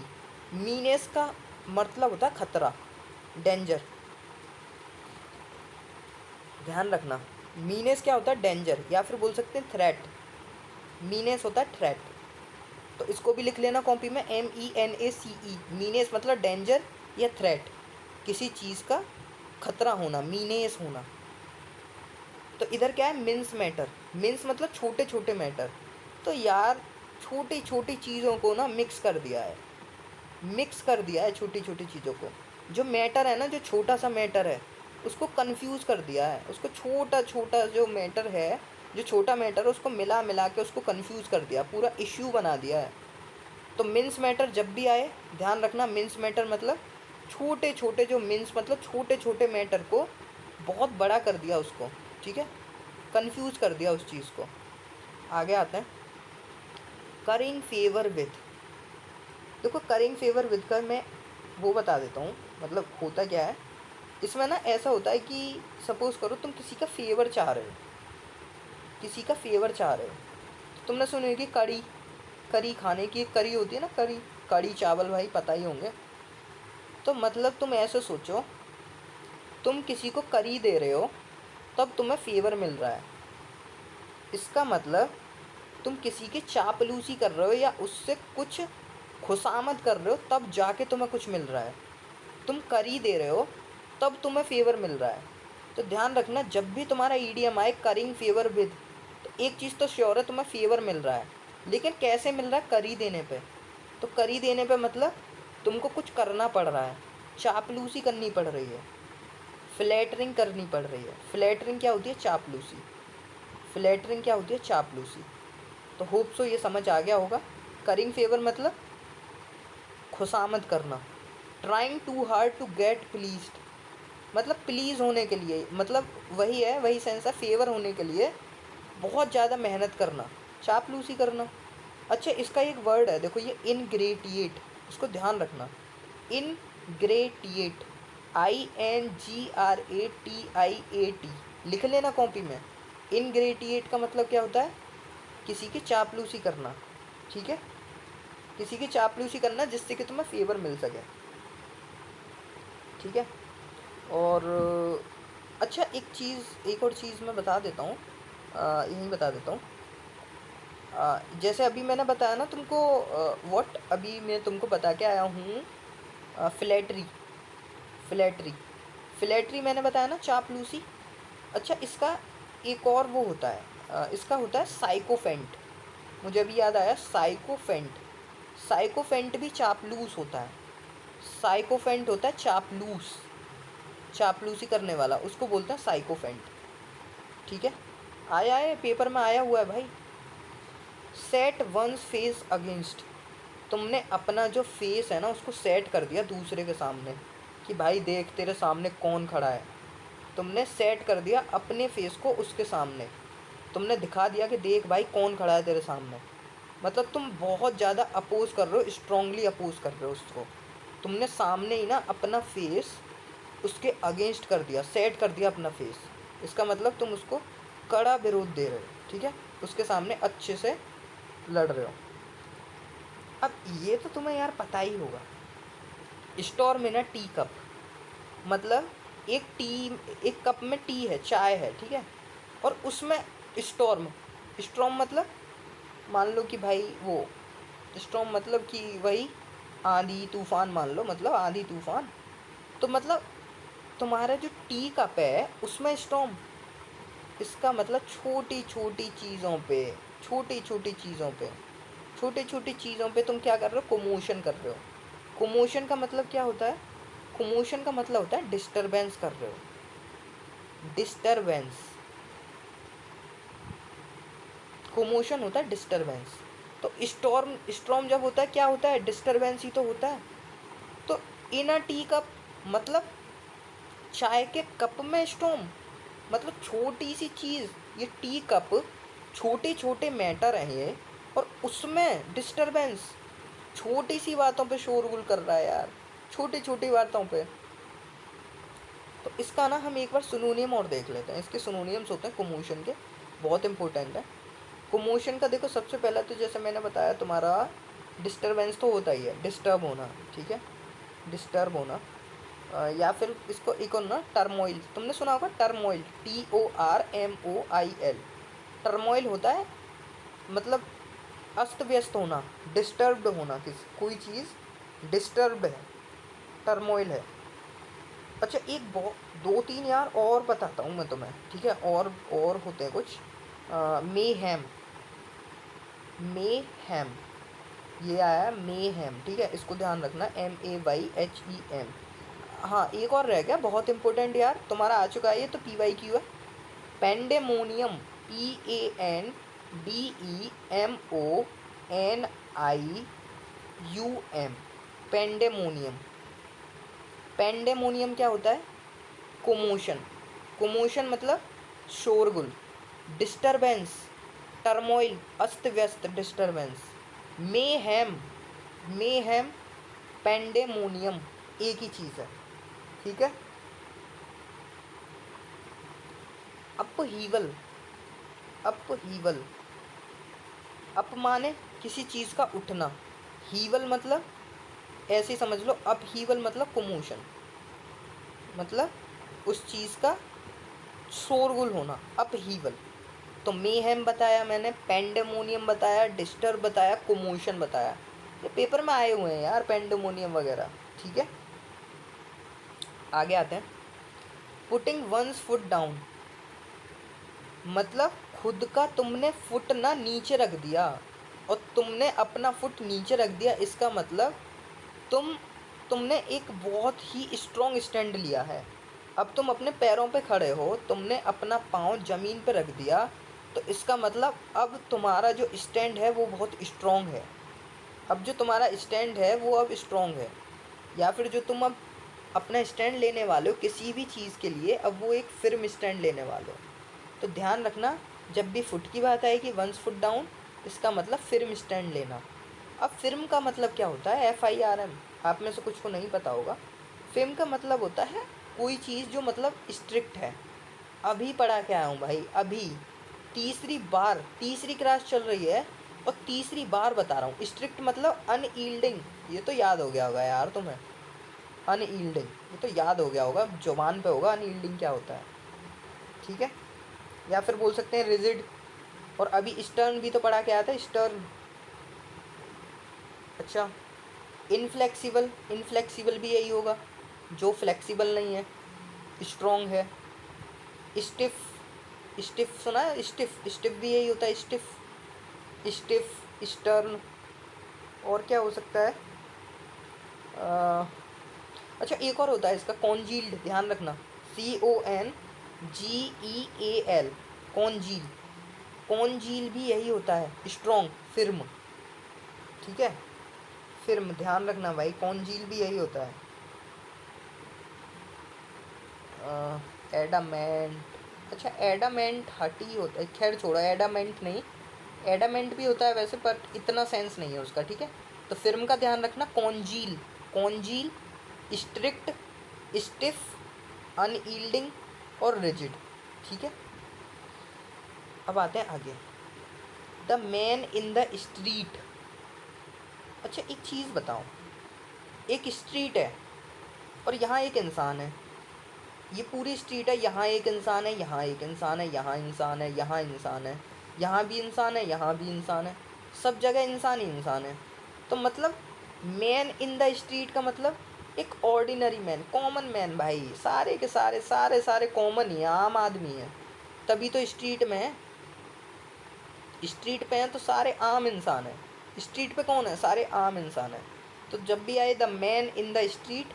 Speaker 1: Menace का मतलब होता है खतरा, डेंजर। ध्यान रखना, मीनेस क्या होता है? डेंजर, या फिर बोल सकते हैं थ्रेट। मीनेस होता है थ्रेट, तो इसको भी लिख लेना कॉपी में, MENACE। मीनेस मतलब डेंजर या थ्रेट, किसी चीज़ का खतरा होना, मीनेस होना। तो इधर क्या है? Mince matter. मिन्स मतलब छोटे छोटे मैटर। तो यार छोटी छोटी चीज़ों को ना मिक्स कर दिया है, मिक्स कर दिया है छोटी छोटी चीज़ों को। जो मैटर है ना, जो छोटा सा मैटर है, उसको कंफ्यूज कर दिया है, उसको छोटा छोटा जो मैटर है, जो छोटा मैटर है उसको मिला मिला के उसको कंफ्यूज कर दिया, पूरा इश्यू बना दिया है। तो मिन्स मैटर जब भी आए ध्यान रखना, मिन्स मैटर मतलब छोटे छोटे, जो मिन्स मतलब छोटे छोटे मैटर को बहुत बड़ा कर दिया उसको, ठीक है, कंफ्यूज कर दिया उस चीज़ को। आगे आते हैं, कर इन फेवर विथ। देखो कर इन फेवर विथ का मैं वो बता देता हूँ, मतलब होता क्या है इसमें ना। ऐसा होता है कि सपोज़ करो तुम किसी का फेवर चाह रहे हो, किसी का फेवर चाह रहे हो, तो तुमने सुनी होगी कड़ी, करी खाने की एक करी होती है ना, करी, कड़ी चावल, भाई पता ही होंगे। तो मतलब तुम ऐसे सोचो, तुम किसी को करी दे रहे हो तब तुम्हें फेवर मिल रहा है, इसका मतलब तुम किसी की चापलूसी कर रहे हो या उससे कुछ खुशामद कर रहे हो तब जाके तुम्हें कुछ मिल रहा है। तुम करी दे रहे हो तब तुम्हें फेवर मिल रहा है। तो ध्यान रखना, जब भी तुम्हारा ईडीएम आए करिंग फेवर विद, तो एक चीज़ तो श्योर है, तुम्हें फेवर मिल रहा है। लेकिन कैसे मिल रहा है? करी देने पे। तो करी देने पे मतलब तुमको कुछ करना पड़ रहा है, चापलूसी करनी पड़ रही है, फ्लैटरिंग करनी पड़ रही है। फ्लैटरिंग क्या होती है? चापलूसी। फ्लैटरिंग क्या होती है? चापलूसी। तो होप सो ये समझ आ गया होगा। करिंग फेवर मतलब खुशामद करना। Trying to hard to get pleased मतलब प्लीज़ होने के लिए, मतलब वही है, वही सेंस है, फेवर होने के लिए बहुत ज़्यादा मेहनत करना, चापलूसी करना। अच्छा, इसका एक वर्ड है देखो, ये इनग्रेटिएट, इसको ध्यान रखना। इनग्रेटिएट, INGRATIAT, लिख लेना कॉपी में। इनग्रेटिएट का मतलब क्या होता है? किसी की चापलूसी करना, ठीक है, किसी की चापलूसी करना जिससे कि तुम्हें फेवर मिल सके, ठीक है। और अच्छा, एक और चीज़ मैं बता देता हूँ, यहीं बता देता हूँ। जैसे अभी मैंने बताया ना तुमको, व्हाट, अभी मैं तुमको बता के आया हूँ, फ्लैटरी। फ्लैटरी फ्लैटरी मैंने बताया ना, चापलूसी। अच्छा, इसका एक और वो होता है, इसका होता है साइकोफेंट। मुझे अभी याद आया, साइकोफेंट। साइकोफेंट भी चापलूस होता है। साइकोफेंट होता है चापलूस, चापलूसी करने वाला, उसको बोलते हैं साइकोफेंट। ठीक है, आया है पेपर में, आया हुआ है भाई। सेट वंस फेस अगेंस्ट, तुमने अपना जो फेस है ना उसको सेट कर दिया दूसरे के सामने, कि भाई देख तेरे सामने कौन खड़ा है। तुमने सेट कर दिया अपने फेस को उसके सामने, तुमने दिखा दिया कि देख भाई कौन खड़ा है तेरे सामने। मतलब तुम बहुत ज़्यादा अपोज कर रहे हो, स्ट्रांगली अपोज कर रहे हो उसको। तुमने सामने ही ना अपना फेस उसके अगेंस्ट कर दिया, सेट कर दिया अपना फेस। इसका मतलब तुम उसको कड़ा विरोध दे रहे हो, ठीक है, उसके सामने अच्छे से लड़ रहे हो। अब ये तो तुम्हें यार पता ही होगा, स्टोर में ना टी कप, मतलब एक टी, एक कप में टी है, चाय है, ठीक है, और उसमें स्टॉर्म। स्टॉर्म मतलब मान लो कि भाई वो, स्टॉर्म मतलब कि वही आंधी तूफान, मान लो मतलब आंधी तूफान। तो मतलब तुम्हारा जो टी कप है उसमें स्टॉर्म, इसका मतलब छोटी छोटी चीज़ों पे, छोटी छोटी चीज़ों पे, छोटी छोटी चीज़ों पे तुम क्या कर रहे हो, कोमोशन कर रहे हो। कोमोशन का मतलब क्या होता है, कोमोशन का मतलब होता है डिस्टरबेंस कर रहे हो, डिस्टरबेंस। कोमोशन होता है डिस्टरबेंस। तो स्टॉर्म, स्टॉर्म जब होता है क्या होता है, डिस्टरबेंस ही तो होता है। तो इन अ टी कप मतलब चाय के कप में स्टॉर्म, मतलब छोटी सी चीज़, ये टी कप, छोटे छोटे मैटर हैं ये, और उसमें डिस्टरबेंस, छोटी सी बातों पे शोरगुल कर रहा है यार, छोटी छोटी बातों पे। तो इसका ना हम एक बार सिनोनियम और देख लेते हैं, इसके सिनोनियम्स होते हैं कोमोशन के, बहुत इंपॉर्टेंट है। कोमोशन का देखो, सबसे पहला तो जैसे मैंने बताया तुम्हारा डिस्टरबेंस तो होता ही है, डिस्टर्ब होना, ठीक है, डिस्टर्ब होना। या फिर इसको एक और ना टर्मोइल, तुमने सुना होगा टर्मोइल, TORMOIL। टर्मोइल होता है मतलब अस्त व्यस्त होना, डिस्टर्ब्ड होना, किस कोई चीज़ डिस्टर्ब्ड है, टर्मोइल है। अच्छा, एक दो तीन यार और बताता हूँ मैं तुम्हें, ठीक है, और होते हैं कुछ, मेहैम, मेहैम, ये आया मेहैम, ठीक है, इसको ध्यान रखना, MAYHEM। हाँ, एक और रह गया बहुत इंपॉर्टेंट यार, तुम्हारा आ चुका है ये तो, PYQ है, पेंडेमोनियम, PANDEMONIUM, पेंडेमोनियम। पेंडेमोनियम क्या होता है, कोमोशन। कोमोशन मतलब शोरगुल, डिस्टरबेंस, टर्मोइल, अस्त व्यस्त, डिस्टरबेंस। मेहैम, मेहैम, पेंडेमोनियम एक ही चीज़ है, ठीक है। अपहीवल, अपहीवल, अप माने किसी चीज़ का उठना, हीवल मतलब ऐसे ही समझ लो, अपहीवल मतलब कोमोशन, मतलब उस चीज़ का शोरगुल होना, अपहीवल। तो मेहम बताया मैंने, पेंडेमोनियम बताया, डिस्टर्ब बताया, कोमोशन बताया, ये पेपर में आए हुए हैं यार पेंडेमोनियम वगैरह, ठीक है। आगे आते हैं, पुटिंग वंस फुट डाउन, मतलब खुद का तुमने फुट ना नीचे रख दिया, और तुमने अपना फुट नीचे रख दिया, इसका मतलब तुम तुमने एक बहुत ही स्ट्रॉन्ग स्टैंड लिया है। अब तुम अपने पैरों पे खड़े हो, तुमने अपना पाँव ज़मीन पे रख दिया, तो इसका मतलब अब तुम्हारा जो स्टैंड है वो बहुत स्ट्रॉन्ग है। अब जो तुम्हारा स्टैंड है वो अब स्ट्रॉन्ग है, या फिर जो तुम अब अपना स्टैंड लेने वाले हो किसी भी चीज़ के लिए, अब वो एक फिर्म स्टैंड लेने वाले हो। तो ध्यान रखना, जब भी फुट की बात आएगी, वंस फुट डाउन, इसका मतलब फिर्म स्टैंड लेना। अब फिर्म का मतलब क्या होता है, FIRM, आप में से कुछ को नहीं पता होगा। फिर्म का मतलब होता है कोई चीज़ जो मतलब स्ट्रिक्ट है। अभी पढ़ा के आया हूँ भाई, अभी तीसरी बार, तीसरी क्लास चल रही है और तीसरी बार बता रहा हूँ, स्ट्रिक्ट मतलब अनयील्डिंग। ये तो याद हो गया होगा यार तुम्हें, अनयील्डिंग, ये तो याद हो गया होगा, जुबान पे होगा अनयील्डिंग क्या होता है, ठीक है। या फिर बोल सकते हैं रिजिड। और अभी स्टर्न भी तो पढ़ा के आया था, स्टर्न। अच्छा, इनफ्लेक्सिबल, इनफ्लेक्सिबल भी यही होगा, जो फ्लेक्सिबल नहीं है। स्ट्रॉन्ग है। स्टिफ, स्टिफ सुना है? स्टिफ, स्टिफ भी यही होता है, स्टिफ, स्टिफ, स्टर्न। और क्या हो सकता है? अ, अच्छा एक और होता है इसका, कॉन्जील्ड, ध्यान रखना, CONGEAL, कॉन्जील। कॉन्जील भी यही होता है, स्ट्रॉन्ग, फिर्म। ठीक है, फिर्म, ध्यान रखना भाई, कॉन्जील भी यही होता है। एडामेंट, अच्छा एडामेंट हटी होता है, खैर छोड़ो, एडामेंट नहीं, एडामेंट भी होता है वैसे, पर इतना सेंस नहीं है उसका। ठीक है, तो फिर्म का ध्यान रखना, कॉन्जील, कॉन्जील, स्ट्रिक्ट, स्टिफ, अनयील्डिंग और रिजिड। ठीक है, अब आते हैं आगे, the man in the street. अच्छा एक चीज़ बताओ, एक स्ट्रीट है और यहाँ एक इंसान है, ये पूरी स्ट्रीट है, यहाँ एक इंसान है, यहाँ एक इंसान है, यहाँ इंसान है, यहाँ इंसान है, यहाँ भी इंसान है, यहाँ भी इंसान है, सब जगह इंसान ही इंसान है। तो मतलब मैन इन द स्ट्रीट का मतलब एक ऑर्डिनरी मैन, कॉमन मैन भाई, सारे के सारे सारे सारे कॉमन ही है, आम आदमी है, तभी तो स्ट्रीट में है। स्ट्रीट पे हैं तो सारे आम इंसान हैं, स्ट्रीट पे कौन है? सारे आम इंसान हैं। तो जब भी आए the man in the street,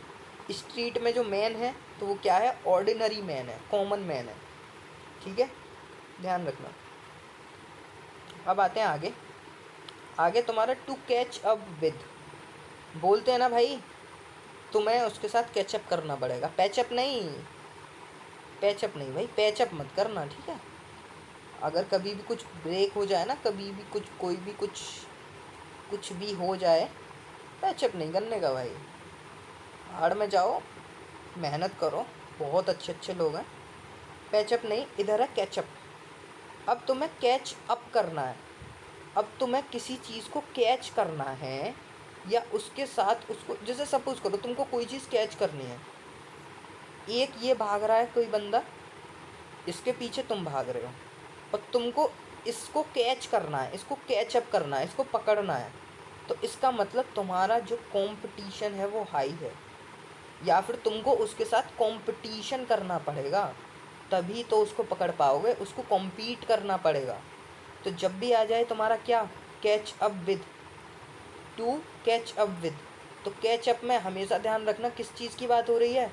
Speaker 1: street में जो मैन है तो वो क्या है? ऑर्डिनरी मैन है, कॉमन मैन है। ठीक है, ध्यान रखना। अब आते हैं आगे, आगे तुम्हारा टू कैच अप विद, बोलते हैं ना भाई, तुम्हें उसके साथ कैचअप करना पड़ेगा, पैचअप नहीं, पैचअप नहीं भाई, पैचअप मत करना। ठीक है, अगर कभी भी कुछ ब्रेक हो जाए ना, कभी भी कुछ, कोई भी कुछ भी हो जाए, पैचअप नहीं करने का भाई, आड़ में जाओ, मेहनत करो, बहुत अच्छे अच्छे लोग हैं, पैचअप नहीं, इधर है कैचअप। अब तुम्हें कैच अप करना है, अब तुम्हें किसी चीज़ को कैच करना है, या उसके साथ उसको, जैसे सपोज करो तुमको कोई चीज़ कैच करनी है, एक ये भाग रहा है कोई बंदा, इसके पीछे तुम भाग रहे हो, और तुमको इसको कैच करना है, इसको कैचअप करना है, इसको पकड़ना है, तो इसका मतलब तुम्हारा जो कंपटीशन है वो हाई है, या फिर तुमको उसके साथ कंपटीशन करना पड़ेगा, तभी तो उसको पकड़ पाओगे, उसको कॉम्पीट करना पड़ेगा। तो जब भी आ जाए तुम्हारा क्या, catch up with, to catch up with, तो कैच अप में हमेशा ध्यान रखना किस चीज़ की बात हो रही है?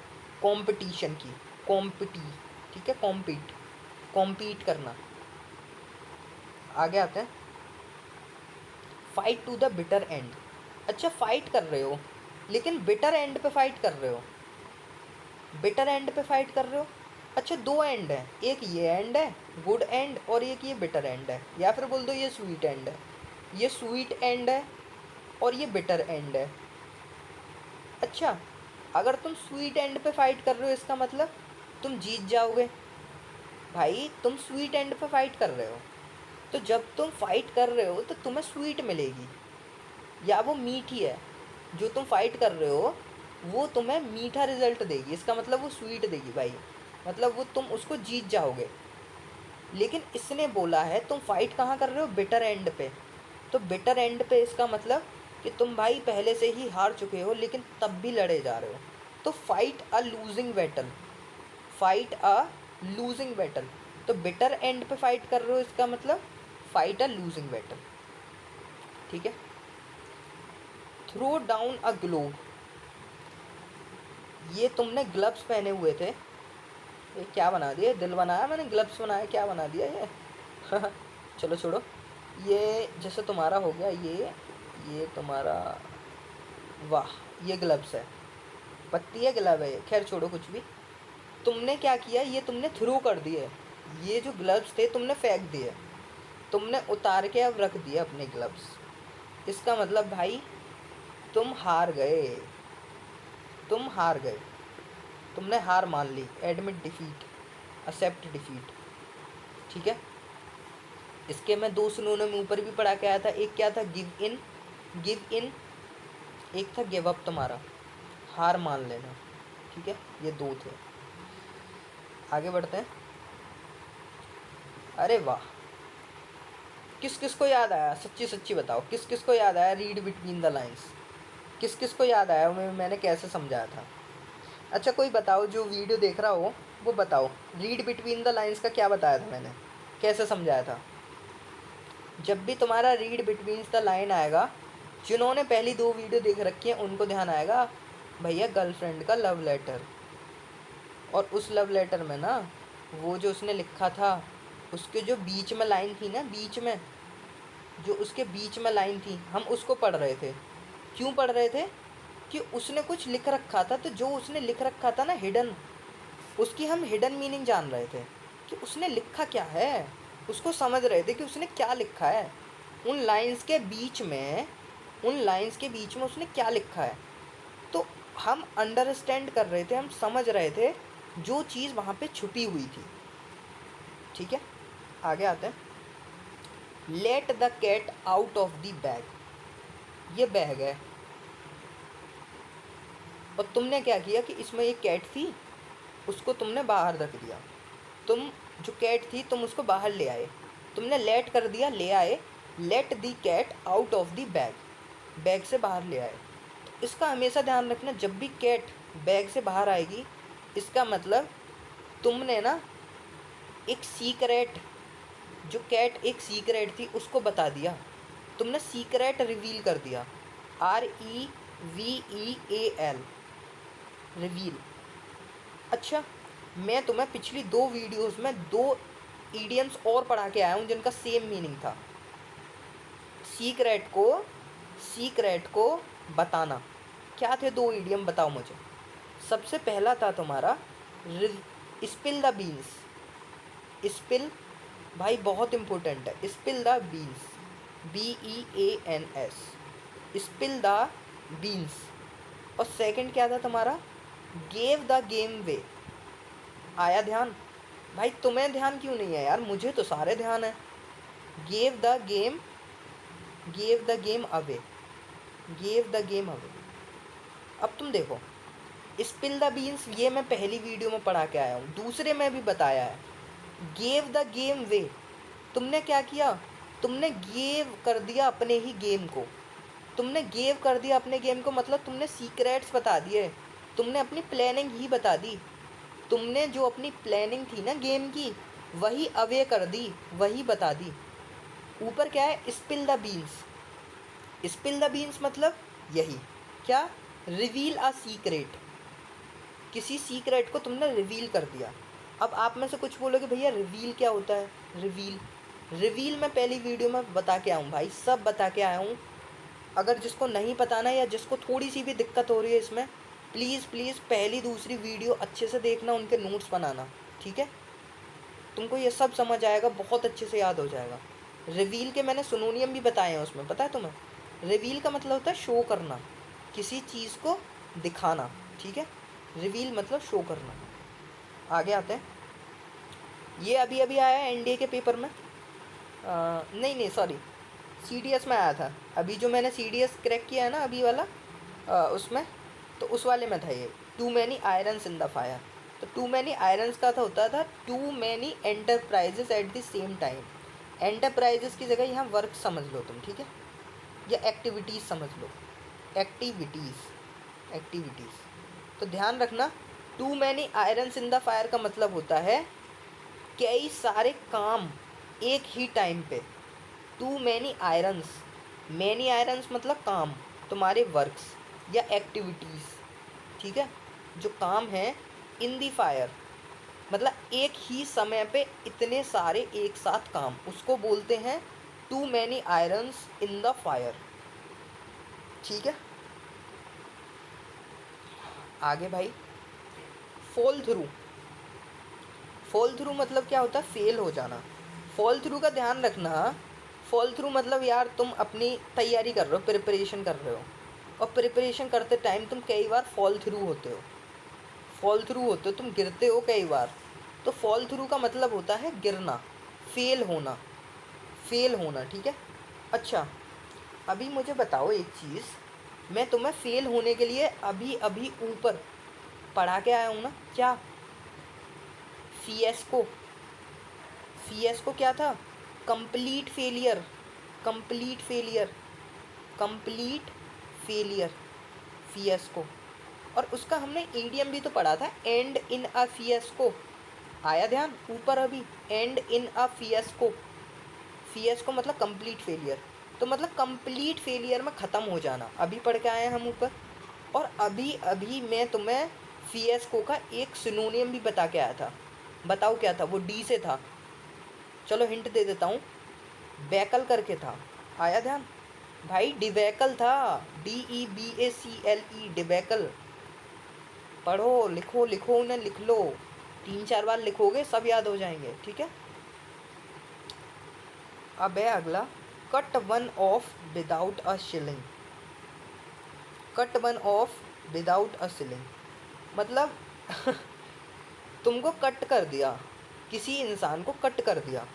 Speaker 1: कंपटीशन की, कॉम्पिटी, ठीक है, कॉम्पीट, कॉम्पीट करना। आगे आते हैं, fight to the bitter end. अच्छा फाइट कर रहे हो, लेकिन बिटर एंड पे फाइट कर रहे हो, बिटर एंड पे फाइट कर रहे हो। अच्छा दो एंड है, एक ये एंड है गुड एंड, और एक ये बिटर एंड है, या फिर बोल दो ये स्वीट एंड है, ये स्वीट एंड है और ये बिटर एंड है। अच्छा अगर तुम स्वीट एंड पे फाइट कर रहे हो, इसका मतलब तुम जीत जाओगे भाई, तुम स्वीट एंड पे फाइट कर रहे हो, तो जब तुम फाइट कर रहे हो तो तुम्हें स्वीट मिलेगी, या वो मीठी है, जो तुम फाइट कर रहे हो वो तुम्हें मीठा रिजल्ट देगी, इसका मतलब वो स्वीट देगी भाई, मतलब वो तुम उसको जीत जाओगे। लेकिन इसने बोला है तुम फाइट कहाँ कर रहे हो? बिटर एंड पे, तो बिटर एंड पे इसका मतलब कि तुम भाई पहले से ही हार चुके हो, लेकिन तब भी लड़े जा रहे हो, तो fight a losing battle, fight a losing battle. तो बिटर एंड पे फाइट कर रहे हो, इसका मतलब फाइट अ लूजिंग बैटल। ठीक है, थ्रो डाउन अ ग्लोब, ये तुमने ग्लव्स पहने हुए थे, ये क्या बना दिया? दिल बनाया मैंने, ग्लव्स बनाया, क्या बना दिया ये? चलो छोड़ो, ये जैसे तुम्हारा हो गया, ये तुम्हारा, वाह ये ग्लव्स है, पत्ती है, ग्लव है ये, खैर छोड़ो कुछ भी। तुमने क्या किया, ये तुमने थ्रो कर दिए, ये जो ग्लव्स थे तुमने फेंक दिए, तुमने उतार के अब रख दिए अपने ग्लव्स, इसका मतलब भाई तुम हार गए, तुम हार गए, तुमने हार मान ली, एडमिट डिफीट, एक्सेप्ट डिफीट। ठीक है, इसके मैं दो सिनोनिम ऊपर भी पढ़ा के आया था, एक क्या था? गिव इन, गिव इन, एक था गिव अप, तुम्हारा हार मान लेना। ठीक है, ये दो थे। आगे बढ़ते हैं, अरे वाह, किस किस को याद आया? सच्ची सच्ची बताओ, किस किस को याद आया? रीड बिटवीन द लाइंस, किस किस को याद आया मैंने कैसे समझाया था? अच्छा कोई बताओ, जो वीडियो देख रहा हो वो बताओ, रीड बिटवीन द लाइंस का क्या बताया था मैंने, कैसे समझाया था? जब भी तुम्हारा रीड बिटवीन द लाइन आएगा, जिन्होंने पहली 2 वीडियो देख रखी है उनको ध्यान आएगा, भैया गर्लफ्रेंड का लव लेटर। और उस लव लेटर में ना, वो जो उसने लिखा था, उसके जो बीच में लाइन थी ना, बीच में जो उसके बीच में लाइन थी, हम उसको पढ़ रहे थे। क्यों पढ़ रहे थे? कि उसने कुछ लिख रखा था, तो जो उसने लिख रखा था ना हिडन, उसकी हम हिडन मीनिंग जान रहे थे कि उसने लिखा क्या है, उसको समझ रहे थे कि उसने क्या लिखा है। उन लाइंस के बीच में, उन लाइंस के बीच में उसने क्या लिखा है, तो हम अंडरस्टैंड कर रहे थे, हम समझ रहे थे जो चीज़ वहाँ पे छुपी हुई थी। ठीक है, आगे आते हैं। Let the cat out of the bag. ये बैग है और तुमने क्या किया कि इसमें एक कैट थी, उसको तुमने बाहर रख दिया। तुम जो कैट थी तुम उसको बाहर ले आए, तुमने लेट कर दिया, ले आए। Let the cat out of the bag, bag से बाहर ले आए। तो इसका हमेशा ध्यान रखना, जब भी कैट बैग से बाहर आएगी, इसका मतलब तुमने ना एक सीक्रेट, जो कैट एक सीक्रेट थी उसको बता दिया, तुमने सीक्रेट रिवील कर दिया। REVEAL, reveal. अच्छा, मैं तुम्हें पिछली 2 वीडियोस में 2 इडियम्स और पढ़ा के आया हूँ जिनका सेम मीनिंग था। सीक्रेट को, सीक्रेट को बताना। क्या थे 2 इडियम, बताओ मुझे। सबसे पहला था तुम्हारा स्पिल द बीन्स। स्पिल भाई बहुत इम्पोर्टेंट है, spill the beans, BEANS, spill the beans. और सेकंड क्या था तुम्हारा? गेव द गेम वे। आया ध्यान? भाई तुम्हें ध्यान क्यों नहीं है यार, मुझे तो सारे ध्यान है। Gave the game, gave the game away, gave the game away. अब तुम देखो, स्पिल द बीन्स ये मैं पहली वीडियो में पढ़ा के आया हूँ, दूसरे में भी बताया है। गेव द गेम वे, तुमने क्या किया? तुमने गेव कर दिया अपने ही गेम को, तुमने गेव कर दिया अपने गेम को, मतलब तुमने सीक्रेट्स बता दिए, तुमने अपनी प्लानिंग ही बता दी। तुमने जो अपनी प्लानिंग थी ना गेम की, वही अवे कर दी, वही बता दी। ऊपर क्या है? Spill the beans. Spill the beans मतलब यही क्या? रिवील अ सीक्रेट, किसी सीक्रेट को तुमने रिवील कर दिया। अब आप में से कुछ बोलोगे भैया रिवील क्या होता है? रिवील, रिवील मैं पहली वीडियो में बता के आया हूँ भाई, सब बता के आया हूँ। अगर जिसको नहीं पता ना, या जिसको थोड़ी सी भी दिक्कत हो रही है इसमें, प्लीज़ प्लीज़ पहली दूसरी वीडियो अच्छे से देखना, उनके नोट्स बनाना, ठीक है? तुमको ये सब समझ आएगा, बहुत अच्छे से याद हो जाएगा। रिवील के मैंने सुनोनियम भी बताए हैं उसमें, पता है तुम्हें? रिवील का मतलब होता है शो करना, किसी चीज़ को दिखाना, ठीक है? रिवील मतलब शो करना। आगे आते हैं। ये अभी अभी आया है NDA के पेपर में, नहीं नहीं सॉरी, CDS में आया था। अभी जो मैंने CDS क्रैक किया है ना अभी वाला, उसमें, तो उस वाले में था ये, too many irons in the fire. तो टू मैनी आयरन्स का था, होता था too many enterprises at the same time. Enterprises की जगह यहाँ वर्क समझ लो तुम, ठीक है? या एक्टिविटीज़ समझ लो, एक्टिविटीज़, एक्टिविटीज़। तो ध्यान रखना, too many irons in the fire का मतलब होता है कई सारे काम एक ही टाइम पे। Too many irons, many irons मतलब काम, तुम्हारे वर्क्स या एक्टिविटीज़, ठीक है? जो काम है इन दी फायर, मतलब एक ही समय पे इतने सारे एक साथ काम, उसको बोलते हैं too many irons in the fire, ठीक है? आगे भाई, फॉल थ्रू। फॉल थ्रू मतलब क्या होता है? फेल हो जाना। फॉल थ्रू का ध्यान रखना। फॉल थ्रू मतलब यार तुम अपनी तैयारी कर रहे हो, प्रिपरेशन कर रहे हो, और प्रिपरेशन करते टाइम तुम कई बार फॉल थ्रू होते हो, फॉल थ्रू होते हो, तुम गिरते हो कई बार। तो फॉल थ्रू का मतलब होता है गिरना, फेल होना, फेल होना, ठीक है? अच्छा, अभी मुझे बताओ एक चीज़, मैं तुम्हें फेल होने के लिए अभी अभी ऊपर पढ़ा के आया हूँ ना, क्या? फिएस्को। फिएस्को क्या था? Complete failure, complete failure, complete failure, fiasco. और उसका हमने ईडीएम भी तो पढ़ा था, एंड इन अ फिएस्को। आया ध्यान ऊपर अभी, एंड इन अ फिएस्को। फिएस्को मतलब कंप्लीट फेलियर, तो मतलब कंप्लीट फेलियर में ख़त्म हो जाना, अभी पढ़ के आए हैं हम ऊपर। और अभी अभी मैं तुम्हें फिएस्को का एक सिनोनियम भी बता के आया था, बताओ क्या था वो, डी से था। चलो हिंट दे देता हूँ, बैकल करके था। आया ध्यान भाई, डिबैकल था, DEBACLE, डिबैकल। पढ़ो लिखो, लिखो उन्हें, लिख लो, 3-4 बार लिखोगे सब याद हो जाएंगे, ठीक है। अब है अगला, cut one off without a shilling. Cut one off without a shilling मतलब तुमको कट कर दिया, किसी इंसान को कट कर दिया,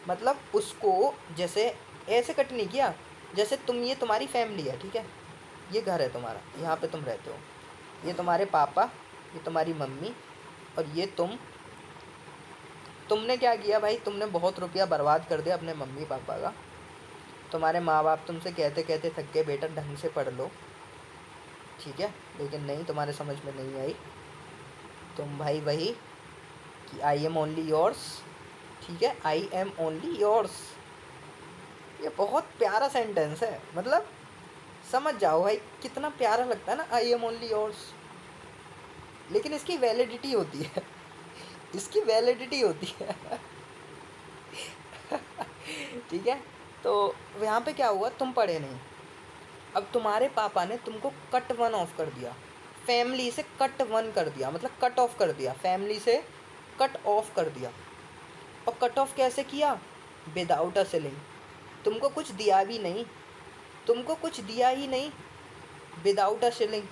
Speaker 1: मतलब उसको जैसे ऐसे कट नहीं किया, जैसे तुम, ये तुम्हारी फैमिली है, ठीक है, ये घर है तुम्हारा, यहाँ पे तुम रहते हो, ये तुम्हारे पापा, ये तुम्हारी मम्मी, और ये तुमने क्या किया भाई, तुमने बहुत रुपया बर्बाद कर दिया अपने मम्मी पापा का। तुम्हारे माँ बाप तुमसे कहते कहते थक गए, बेटा ढंग से पढ़ लो, ठीक है, लेकिन नहीं, तुम्हारे समझ में नहीं आई। तुम भाई वही कि आई एम ओनली योर्स, ठीक है, आई एम ओनली योर्स। ये बहुत प्यारा सेंटेंस है, मतलब समझ जाओ भाई कितना प्यारा लगता है ना, आई एम ओनली योर्स। लेकिन इसकी वैलिडिटी होती है इसकी वैलिडिटी होती है ठीक है। तो यहाँ पे क्या हुआ, तुम पढ़े नहीं, अब तुम्हारे पापा ने तुमको कट वन ऑफ कर दिया, फैमिली से कट वन कर दिया, मतलब कट ऑफ कर दिया, फैमिली से कट ऑफ कर दिया। और कट ऑफ कैसे किया, विदाउट अ सिलिंग, तुमको कुछ दिया भी नहीं, तुमको कुछ दिया ही नहीं, विदाउट अ शिलिंग।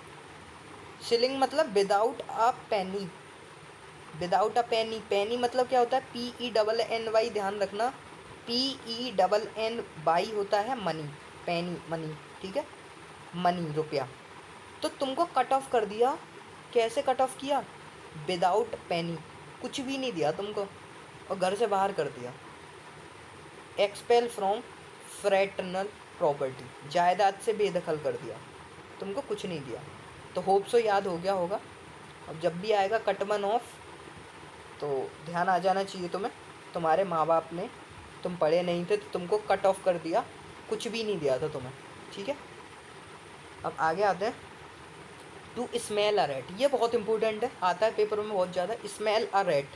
Speaker 1: शिलिंग मतलब without a penny, without a penny. Penny मतलब क्या होता है, PENNY, ध्यान रखना, PENNY होता है मनी, पेनी मनी, ठीक है, मनी रुपया। तो तुमको कट ऑफ कर दिया, कैसे कट ऑफ किया, विदाउट पेनी, कुछ भी नहीं दिया तुमको, और घर से बाहर कर दिया। एक्सपेल फ्रॉम फ्रैटर्नल प्रॉपर्टी, जायदाद से बेदखल कर दिया, तुमको कुछ नहीं दिया। तो होप सो याद हो गया होगा। अब जब भी आएगा कट वन ऑफ, तो ध्यान आ जाना चाहिए तुम्हें, तुम्हारे माँ बाप ने, तुम पढ़े नहीं थे तो तुमको कट ऑफ कर दिया, कुछ भी नहीं दिया था तुम्हें, ठीक है। अब आगे आते हैं, टू स्मेल अ रैट, ये बहुत इंपॉर्टेंट है, आता है पेपर में बहुत ज़्यादा। स्मेल अ रैट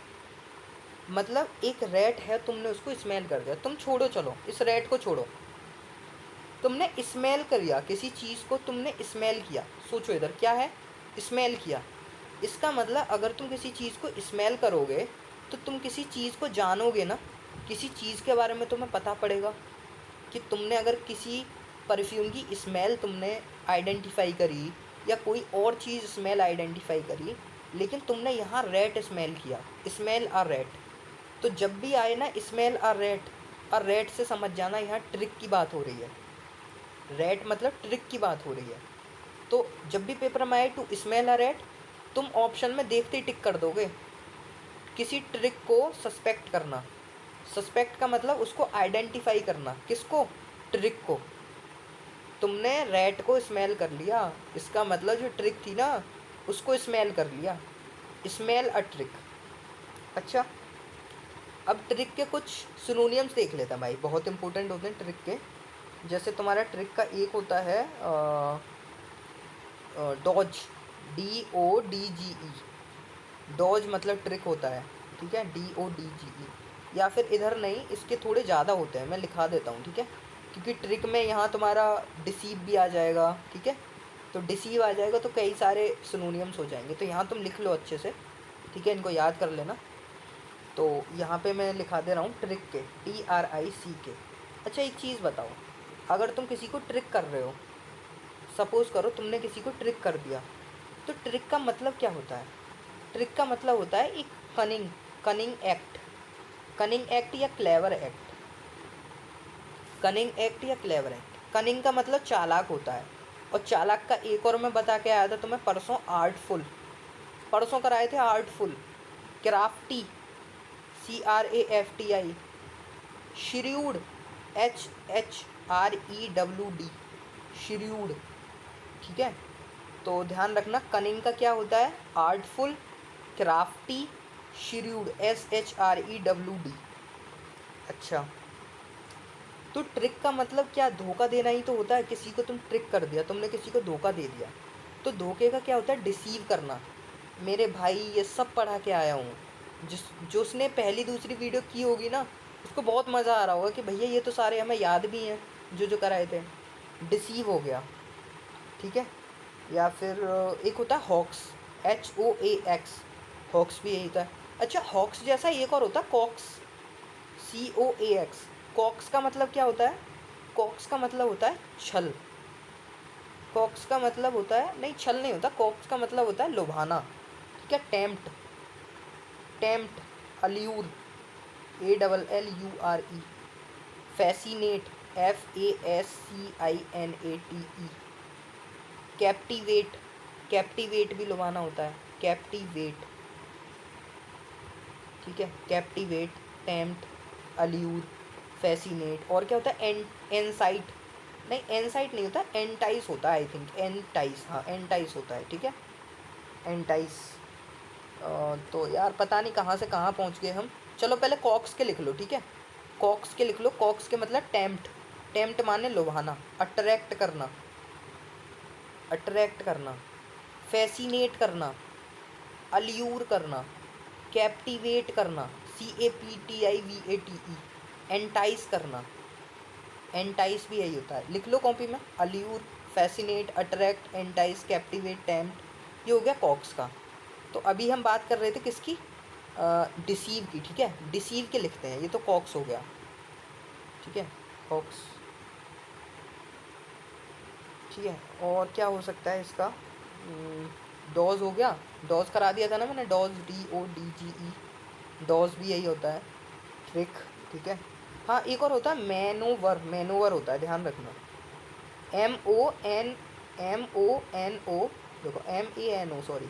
Speaker 1: मतलब एक रैट है, तुमने उसको स्मेल कर दिया, तुम छोड़ो, चलो इस रैट को छोड़ो, तुमने स्मेल किया किसी चीज़ को, तुमने स्मेल किया, सोचो इधर क्या है, स्मेल किया। इसका मतलब अगर तुम किसी चीज़ को स्मेल करोगे तो तुम किसी चीज़ को जानोगे ना, किसी चीज़ के बारे में तुम्हें पता पड़ेगा कि तुमने अगर किसी परफ्यूम की स्मेल तुमने आइडेंटिफाई करी, या कोई और चीज़ स्मेल आइडेंटिफाई करी, लेकिन तुमने यहाँ रेट स्मेल किया, स्मेल अ रेट। तो जब भी आए ना स्मेल अ रेट से समझ जाना यहाँ ट्रिक की बात हो रही है, रेट मतलब ट्रिक की बात हो रही है। तो जब भी पेपर में आए टू स्मेल अ रेट, तुम ऑप्शन में देखते ही टिक कर दोगे, किसी ट्रिक को सस्पेक्ट करना, सस्पेक्ट का मतलब उसको आइडेंटिफाई करना, किसको, ट्रिक को। तुमने रेट को स्मेल कर लिया, इसका मतलब जो ट्रिक थी ना उसको स्मेल कर लिया, स्मेल अ ट्रिक। अच्छा, अब ट्रिक के कुछ सिनोनियम्स देख लेते हैं भाई, बहुत इंपॉर्टेंट होते हैं ट्रिक के। जैसे तुम्हारा ट्रिक का एक होता है डॉज, DODGE, डॉज मतलब ट्रिक होता है, ठीक है, DODGE। या फिर इधर नहीं, इसके थोड़े ज़्यादा होते हैं, मैं लिखा देता हूँ, ठीक है, क्योंकि ट्रिक में यहाँ तुम्हारा डिसीव भी आ जाएगा, ठीक है, तो डिसीव आ जाएगा तो कई सारे सिनोनियम्स हो जाएंगे, तो यहाँ तुम लिख लो अच्छे से, ठीक है, इनको याद कर लेना। तो यहाँ पे मैं लिखा दे रहा हूँ ट्रिक के, TRICK। अच्छा एक चीज़ बताओ, अगर तुम किसी को ट्रिक कर रहे हो, सपोज़ करो तुमने किसी को ट्रिक कर दिया, तो ट्रिक का मतलब क्या होता है, ट्रिक का मतलब होता है एक कनिंग एक्ट, कनिंग एक्ट या क्लेवर एक्ट, कनिंग एक्ट या क्लेवर एक्ट। कनिंग का मतलब चालाक होता है, और चालाक का एक और मैं बता के आया था तुम्हें परसों, आर्टफुल, परसों कराए थे आर्टफुल, क्राफ्टी, CRAFTI, श्रीउड, HHREWD, श्रीउड, ठीक है। तो ध्यान रखना, कनिंग का क्या होता है? Artful, crafty, shrewd, SHREWD। अच्छा, तो ट्रिक का मतलब क्या? धोखा देना ही तो होता है। किसी को तुम ट्रिक कर दिया, तुमने किसी को धोखा दे दिया। तो धोखे का क्या होता है? डिसीव करना। मेरे भाई ये सब पढ़ा के आया हूँ। जो उसने पहली दूसरी वीडियो की होगी ना, उसको बहुत मज़ा आ रहा होगा कि भैया ये तो सारे हमें याद भी हैं जो जो कराए थे। डिसीव हो गया, ठीक है। या फिर एक होता है हॉक्स, HOAX। हॉक्स भी यही होता है। अच्छा, हॉक्स जैसा एक और होता है कॉक्स, COAX। कॉक्स का मतलब क्या होता है? कॉक्स का मतलब होता है छल। कॉक्स का मतलब होता है, नहीं छल नहीं होता, कॉक्स का मतलब होता है लुभाना, ठीक है। Tempt, tempt, allure, ALLURE। Fascinate, FASCINATE। Captivate, captivate भी लुभाना होता है, कैप्टिवेट, ठीक है। Captivate, tempt, allure, fascinate. और क्या होता है? एनसाइट, नहीं एनसाइट नहीं होता, एंटाइस होता है आई थिंक, एंटाइस, हाँ एंटाइस होता है, ठीक है। एंटाइस। तो यार पता नहीं कहाँ से कहाँ पहुँच गए हम। चलो पहले कॉक्स के लिख लो, ठीक है। कॉक्स के लिख लो। कॉक्स के मतलब टेम्प्ट, टेम्प्ट माने लुभाना, अट्रैक्ट करना, अट्रैक्ट करना, फैसिनेट करना, अल्यूर करना, कैप्टिवेट करना, CAPTIVATE, एंटाइस करना। एंटाइस भी यही होता है, लिख लो कॉपी में। Allure, fascinate, attract, entice, captivate, tempt, ये हो गया कॉक्स का। तो अभी हम बात कर रहे थे किसकी? डिसीव की, ठीक है। डिसीव के लिखते हैं, ये तो कॉक्स हो गया, ठीक है। कॉक्स, ठीक है। और क्या हो सकता है इसका? डॉज हो गया, डॉज करा दिया था ना मैंने, डॉज, DODGE। डॉज भी यही होता है, ट्रिक, ठीक है। हाँ एक और होता है मैनोवर, मैनोवर होता है, ध्यान रखना। MONO, देखो MANO, सॉरी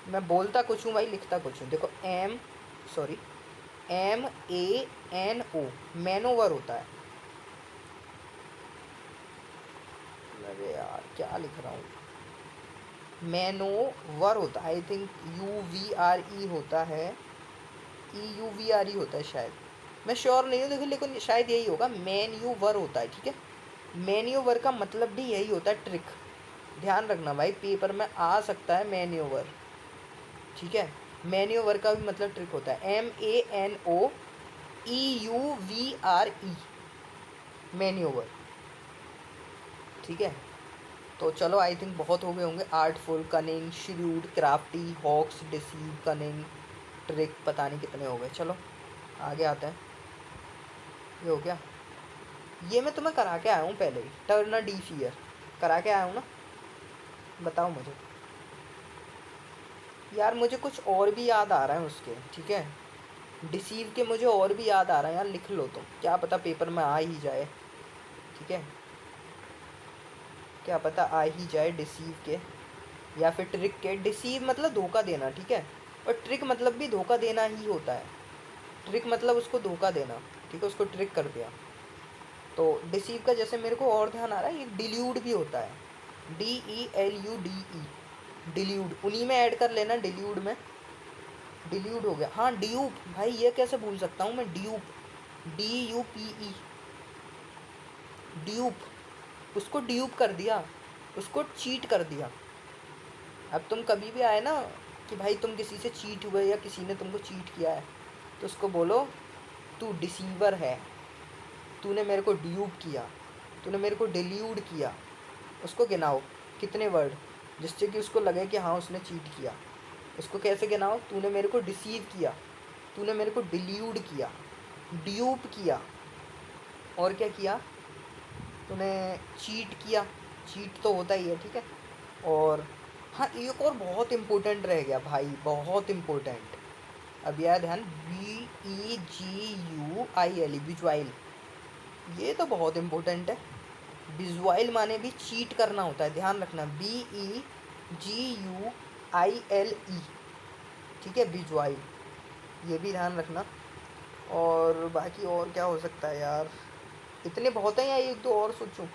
Speaker 1: मैं बोलता कुछ हूँ भाई, लिखता कुछ हूँ। देखो MANO, मैनोवर होता है। अरे यार क्या लिख रहा हूँ? मैनोवर होता है आई थिंक, UVRE होता है, EUVRE होता है शायद, मैं श्योर नहीं हूँ देखो, लेकिन शायद यही होगा। मैन्यूवर होता है, ठीक है। मैन्यूवर का मतलब भी यही होता है, ट्रिक। ध्यान रखना भाई, पेपर में आ सकता है मैन्यूवर, ठीक है। मैन्यूवर का भी मतलब ट्रिक होता है, MANOEUVRE, मैन्यूवर, ठीक है। तो चलो आई थिंक बहुत हो गए होंगे। Artful, cunning, shrewd, crafty, hoax, deceive, cunning, trick, पता नहीं कितने हो गए। चलो आगे आते हैं। ये हो गया, ये मैं तुम्हें करा के आया हूँ पहले ही, टर्न अ डी फियर करा के आया हूँ ना, बताओ मुझे। यार मुझे कुछ और भी याद आ रहा है उसके, ठीक है। डिसीव के मुझे और भी याद आ रहा है यार, लिख लो तुम, क्या पता पेपर में आ ही जाए, ठीक है। क्या पता आ ही जाए डिसीव के, या फिर ट्रिक के। डिसीव मतलब धोखा देना, ठीक है। और ट्रिक मतलब भी धोखा देना ही होता है। ट्रिक मतलब उसको धोखा देना, ठीक है, उसको ट्रिक कर दिया। तो डिसीव का जैसे मेरे को और ध्यान आ रहा है, ये डिल्यूड भी होता है, DELUDE, डिल्यूड, उन्हीं में ऐड कर लेना, डिल्यूड में। डिल्यूड हो गया, हाँ ड्यूप, भाई ये कैसे भूल सकता हूँ मैं, ड्यूप, DUPE, ड्यूप। उसको ड्यूप कर दिया, उसको चीट कर दिया। अब तुम कभी भी आए ना कि भाई तुम किसी से चीट हुए या किसी ने तुमको चीट किया है, तो उसको बोलो तू डिसीवर है, तूने मेरे को ड्यूप किया, तूने मेरे को डिल्यूड किया। उसको गिनाओ कितने वर्ड, जिससे कि उसको लगे कि हाँ उसने चीट किया। उसको कैसे गिनाओ? तूने मेरे को डिसीव किया, तूने मेरे को डिल्यूड किया, ड्यूप किया, और क्या किया? तूने चीट किया, चीट तो होता ही है, ठीक है। और हाँ एक और बहुत इम्पोर्टेंट रह गया भाई, बहुत इम्पोर्टेंट, अब यार ध्यान, VEGUILE, विजुअल, ये तो बहुत इम्पोर्टेंट है। विजुअल माने भी चीट करना होता है, ध्यान रखना, BEGUILE, ठीक है, विजुअल, ये भी ध्यान रखना। और बाकी और क्या हो सकता है यार, इतने बहुत हैं या एक दो और सोचूं?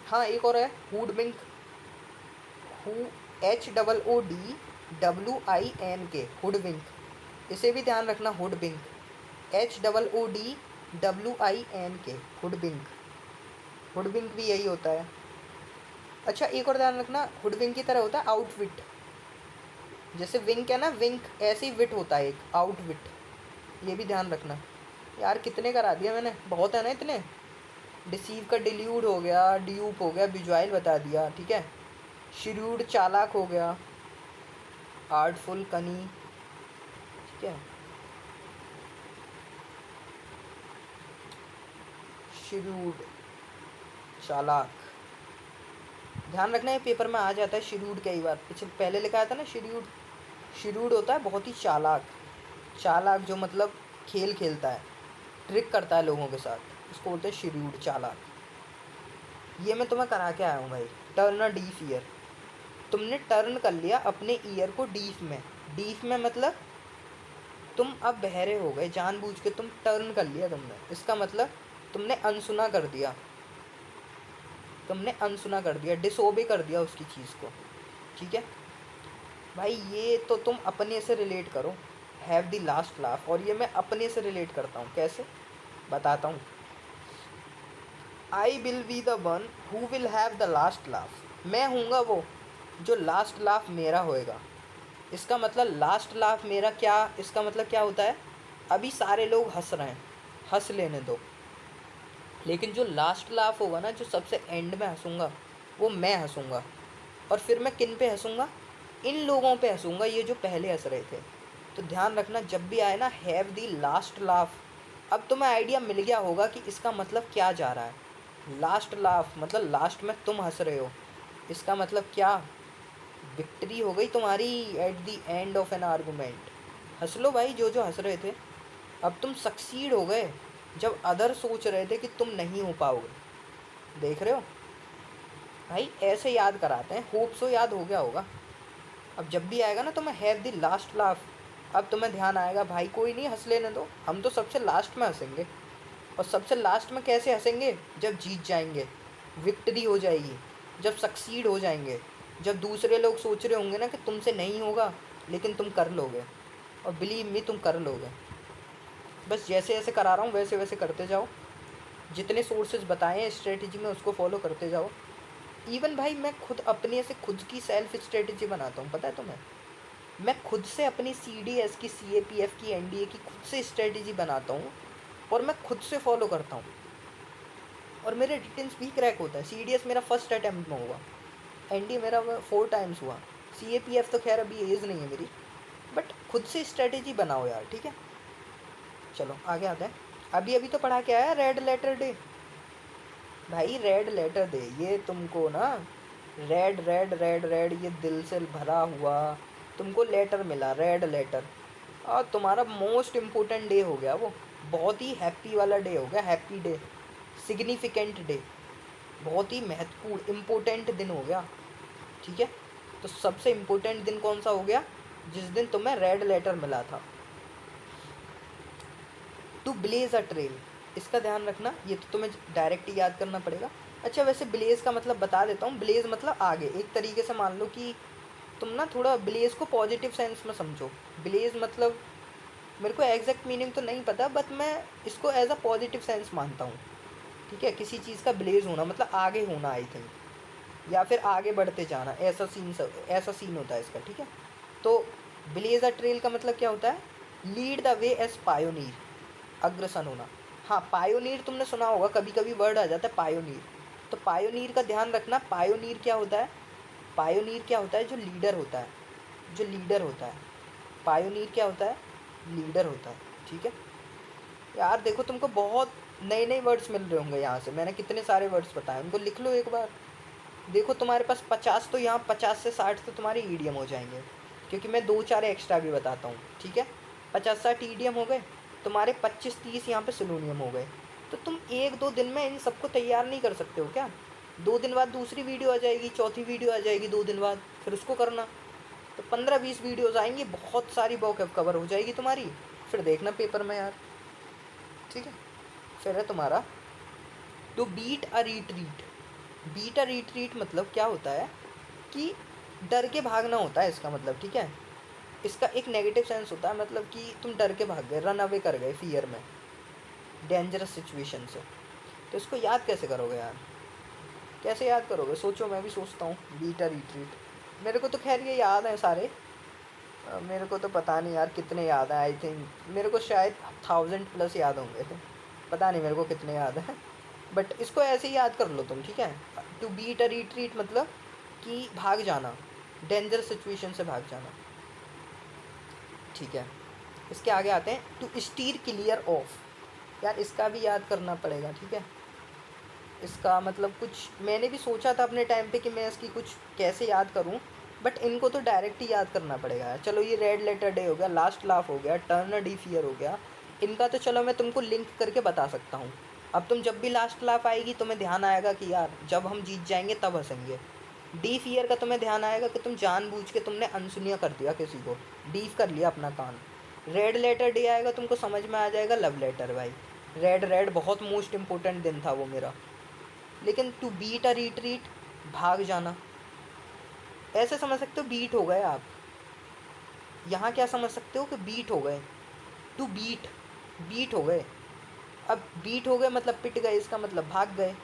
Speaker 1: हाँ एक और है हुडविंक, HOODWINK, हुडविंक, इसे भी ध्यान रखना, हुडविंक, HOODWINK, हुडविंक, हुडविंक भी यही होता है। अच्छा एक और ध्यान रखना, हुडविंक की तरह होता है आउटविट, जैसे विंक है ना विंक, ऐसे ही विट होता है एक आउटविट, ये भी ध्यान रखना। यार कितने करा दिया मैंने, बहुत है ना इतने। डिसीव का डिल्यूड हो गया, ड्यूप हो गया, बिजवाइल बता दिया, ठीक है। श्रूड चालाक हो गया, आर्टफुल कनी, ठीक है। श्रूड चालाक, ध्यान रखना ये पेपर में आ जाता है श्रूड कई बार, पीछे पहले लिखा था ना श्रूड, श्रूड होता है बहुत ही चालाक, चालाक जो मतलब खेल खेलता है, ट्रिक करता है लोगों के साथ, उसको बोलते हैं श्रूड चालाक। ये मैं तुम्हें करा के आया हूँ भाई, टर्न अ डीफ ईयर, तुमने टर्न कर लिया अपने ईयर को डीफ में, डीफ में मतलब तुम अब बहरे हो गए, जानबूझ के तुम टर्न कर लिया तुमने, इसका मतलब तुमने अनसुना कर दिया, तुमने अनसुना कर दिया, डिसओबे कर दिया उसकी चीज़ को, ठीक है भाई। ये तो तुम अपने से रिलेट करो, हैव द लास्ट लाफ, और ये मैं अपने से रिलेट करता हूँ, कैसे बताता हूँ। I will be the one who will have the last laugh, मैं हूँगा वो जो लास्ट लाफ मेरा होएगा। इसका मतलब लास्ट लाफ मेरा क्या, इसका मतलब क्या होता है, अभी सारे लोग हंस रहे हैं, हंस लेने दो, लेकिन जो लास्ट लाफ होगा ना, जो सबसे एंड में हंसूंगा, वो मैं हंसूंगा। और फिर मैं किन पे हंसूंगा, इन लोगों पे हंसूंगा ये जो पहले हंस रहे थे। तो ध्यान रखना जब भी आए ना हैव दी लास्ट लाफ, अब तुम्हें आइडिया मिल गया होगा कि इसका मतलब क्या जा रहा है। लास्ट लाफ मतलब लास्ट में तुम हंस रहे हो, इसका मतलब क्या, विक्ट्री हो गई तुम्हारी at the end of N argument. हंस लो भाई जो जो हंस रहे थे, अब तुम सक्सीड हो गए जब अदर सोच रहे थे कि तुम नहीं हो पाओगे। देख रहे हो भाई, ऐसे याद कराते हैं, होप सो याद हो गया होगा। अब जब भी आएगा ना तो मैं हैव द लास्ट लाफ, अब तुम्हें ध्यान आएगा भाई कोई नहीं हंस लेने दो, हम तो सबसे लास्ट में हंसेंगे। और सबसे लास्ट में कैसे हंसेंगे, जब जीत जाएंगे, विक्ट्री हो जाएगी, जब सक्सीड हो जाएंगे, जब दूसरे लोग सोच रहे होंगे ना कि तुमसे नहीं होगा, लेकिन तुम कर लोगे, और बिलीव मी तुम कर लोगे। बस जैसे जैसे करा रहा हूँ वैसे वैसे करते जाओ, जितने सोर्सेज बताए हैं स्ट्रेटजी में उसको फॉलो करते जाओ। इवन भाई मैं खुद अपने से खुद की सेल्फ स्ट्रेटजी बनाता हूँ, पता है तुम्हें, मैं खुद से अपनी CDS की, CAPF की, NDA की खुद से स्ट्रेटजी बनाता हूँ, और मैं खुद से फॉलो करता हूँ, और मेरे रिटर्न्स भी क्रैक होता है। CDS मेरा फर्स्ट अटैम्प्ट में हुआ, NDA मेरा 4 टाइम्स हुआ, CAPF तो खैर अभी एज नहीं है मेरी, बट खुद से स्ट्रेटजी बनाओ यार, ठीक है। चलो आगे आते हैं, अभी अभी तो पढ़ा के आया रेड लेटर डे, भाई रेड लेटर डे, ये तुमको ना रेड रेड रेड रेड ये दिल से भरा हुआ तुमको लेटर मिला, रेड लेटर, और तुम्हारा मोस्ट इम्पोर्टेंट डे हो गया वो, बहुत ही हैप्पी वाला डे हो गया, हैप्पी डे, सिग्निफिकेंट डे, बहुत ही महत्वपूर्ण इम्पोर्टेंट दिन हो गया, ठीक है। तो सबसे इम्पोर्टेंट दिन कौन सा हो गया, जिस दिन तुम्हें रेड लेटर मिला था। टू ब्लेज अ ट्रेल, इसका ध्यान रखना, ये तो तुम्हें डायरेक्ट ही याद करना पड़ेगा। अच्छा वैसे ब्लेज का मतलब बता देता हूँ, ब्लेज मतलब आगे, एक तरीके से मान लो कि तुम ना थोड़ा ब्लेज को पॉजिटिव सेंस में समझो। ब्लेज मतलब मेरे को एग्जैक्ट मीनिंग तो नहीं पता, बट मैं इसको एज अ पॉजिटिव सेंस मानता हूँ, ठीक है। किसी चीज़ का ब्लेज होना मतलब आगे होना, आई थिंक, या फिर आगे बढ़ते जाना, ऐसा सीन होता है इसका, ठीक है। तो ब्लेज अ ट्रेल का मतलब क्या होता है, lead the way as pioneer, अग्रसर होना। हाँ पायोनीर तुमने सुना होगा, कभी कभी वर्ड आ जाता है पायोनीर, तो पायोनीर का ध्यान रखना, पायोनीर क्या होता है, पायोनीर क्या होता है, जो लीडर होता है, जो लीडर होता है, पायोनीर क्या होता है, लीडर होता है, ठीक है। यार देखो तुमको बहुत नए नए वर्ड्स मिल रहे होंगे यहाँ से, मैंने कितने सारे वर्ड्स बताए, उनको लिख लो एक बार, देखो तुम्हारे पास 50 तो यहाँ 50 से 60 तो तुम्हारे ईडीएम हो जाएंगे, क्योंकि मैं 2-4 एक्स्ट्रा भी बताता हूँ, ठीक है। 50-60 ईडीएम हो गए तुम्हारे, 25-30 यहाँ पे सिनोनियम हो गए। तो तुम 1-2 दिन में इन सबको तैयार नहीं कर सकते हो क्या, 2 दिन बाद दूसरी वीडियो आ जाएगी, चौथी वीडियो आ जाएगी 2 दिन बाद, फिर उसको करना, तो 15-20 वीडियोज़ आएंगी, बहुत सारी बॉक कवर हो जाएगी तुम्हारी, फिर देखना पेपर में यार, ठीक है। फिर है तुम्हारा to beat a retreat, beat a retreat मतलब क्या होता है कि डर के भागना होता है इसका मतलब, ठीक है। इसका एक नेगेटिव सेंस होता है, मतलब कि तुम डर के भाग गए, रन अवे कर गए फियर में, डेंजरस सिचुएशन से। तो इसको याद कैसे करोगे यार, कैसे याद करोगे, सोचो, मैं भी सोचता हूँ। बीटा रिट्रीट मेरे को तो खैर ये याद है सारे, मेरे को तो पता नहीं यार कितने याद है, आई थिंक मेरे को शायद 1000+ याद होंगे, पता नहीं मेरे को कितने याद है, बट इसको ऐसे ही याद कर लो तुम, ठीक है। टू बीट अ रिट्रीट मतलब कि भाग जाना, डेंजर सिचुएशन से भाग जाना, ठीक है। इसके आगे आते हैं टू स्टीर क्लियर ऑफ, यार इसका भी याद करना पड़ेगा, ठीक है। इसका मतलब कुछ मैंने भी सोचा था अपने टाइम पे कि मैं इसकी कुछ कैसे याद करूं, बट इनको तो डायरेक्ट ही याद करना पड़ेगा यार। चलो ये रेड लेटर डे हो गया, लास्ट लाफ हो गया, टर्न अ डी फियर हो गया, इनका तो चलो मैं तुमको लिंक करके बता सकता हूँ। अब तुम जब भी लास्ट लाफ आएगी तुम्हें ध्यान आएगा कि यार जब हम जीत जाएंगे तब हंसेंगे। डी फियर का तुम्हें ध्यान आएगा कि तुम जानबूझ के तुमने अनसुनिया कर दिया किसी को, डीफ कर लिया अपना कान। रेड लेटर डे आएगा, तुमको समझ में आ जाएगा लव लेटर भाई, रेड रेड बहुत मोस्ट इंपॉर्टेंट दिन था वो मेरा। लेकिन टू बीट अ रिट्रीट, भाग जाना, ऐसे समझ सकते हो बीट हो गए आप। यहाँ क्या समझ सकते हो कि बीट हो गए, टू बीट, बीट हो गए। अब बीट हो गए मतलब पिट गए, इसका मतलब भाग गए।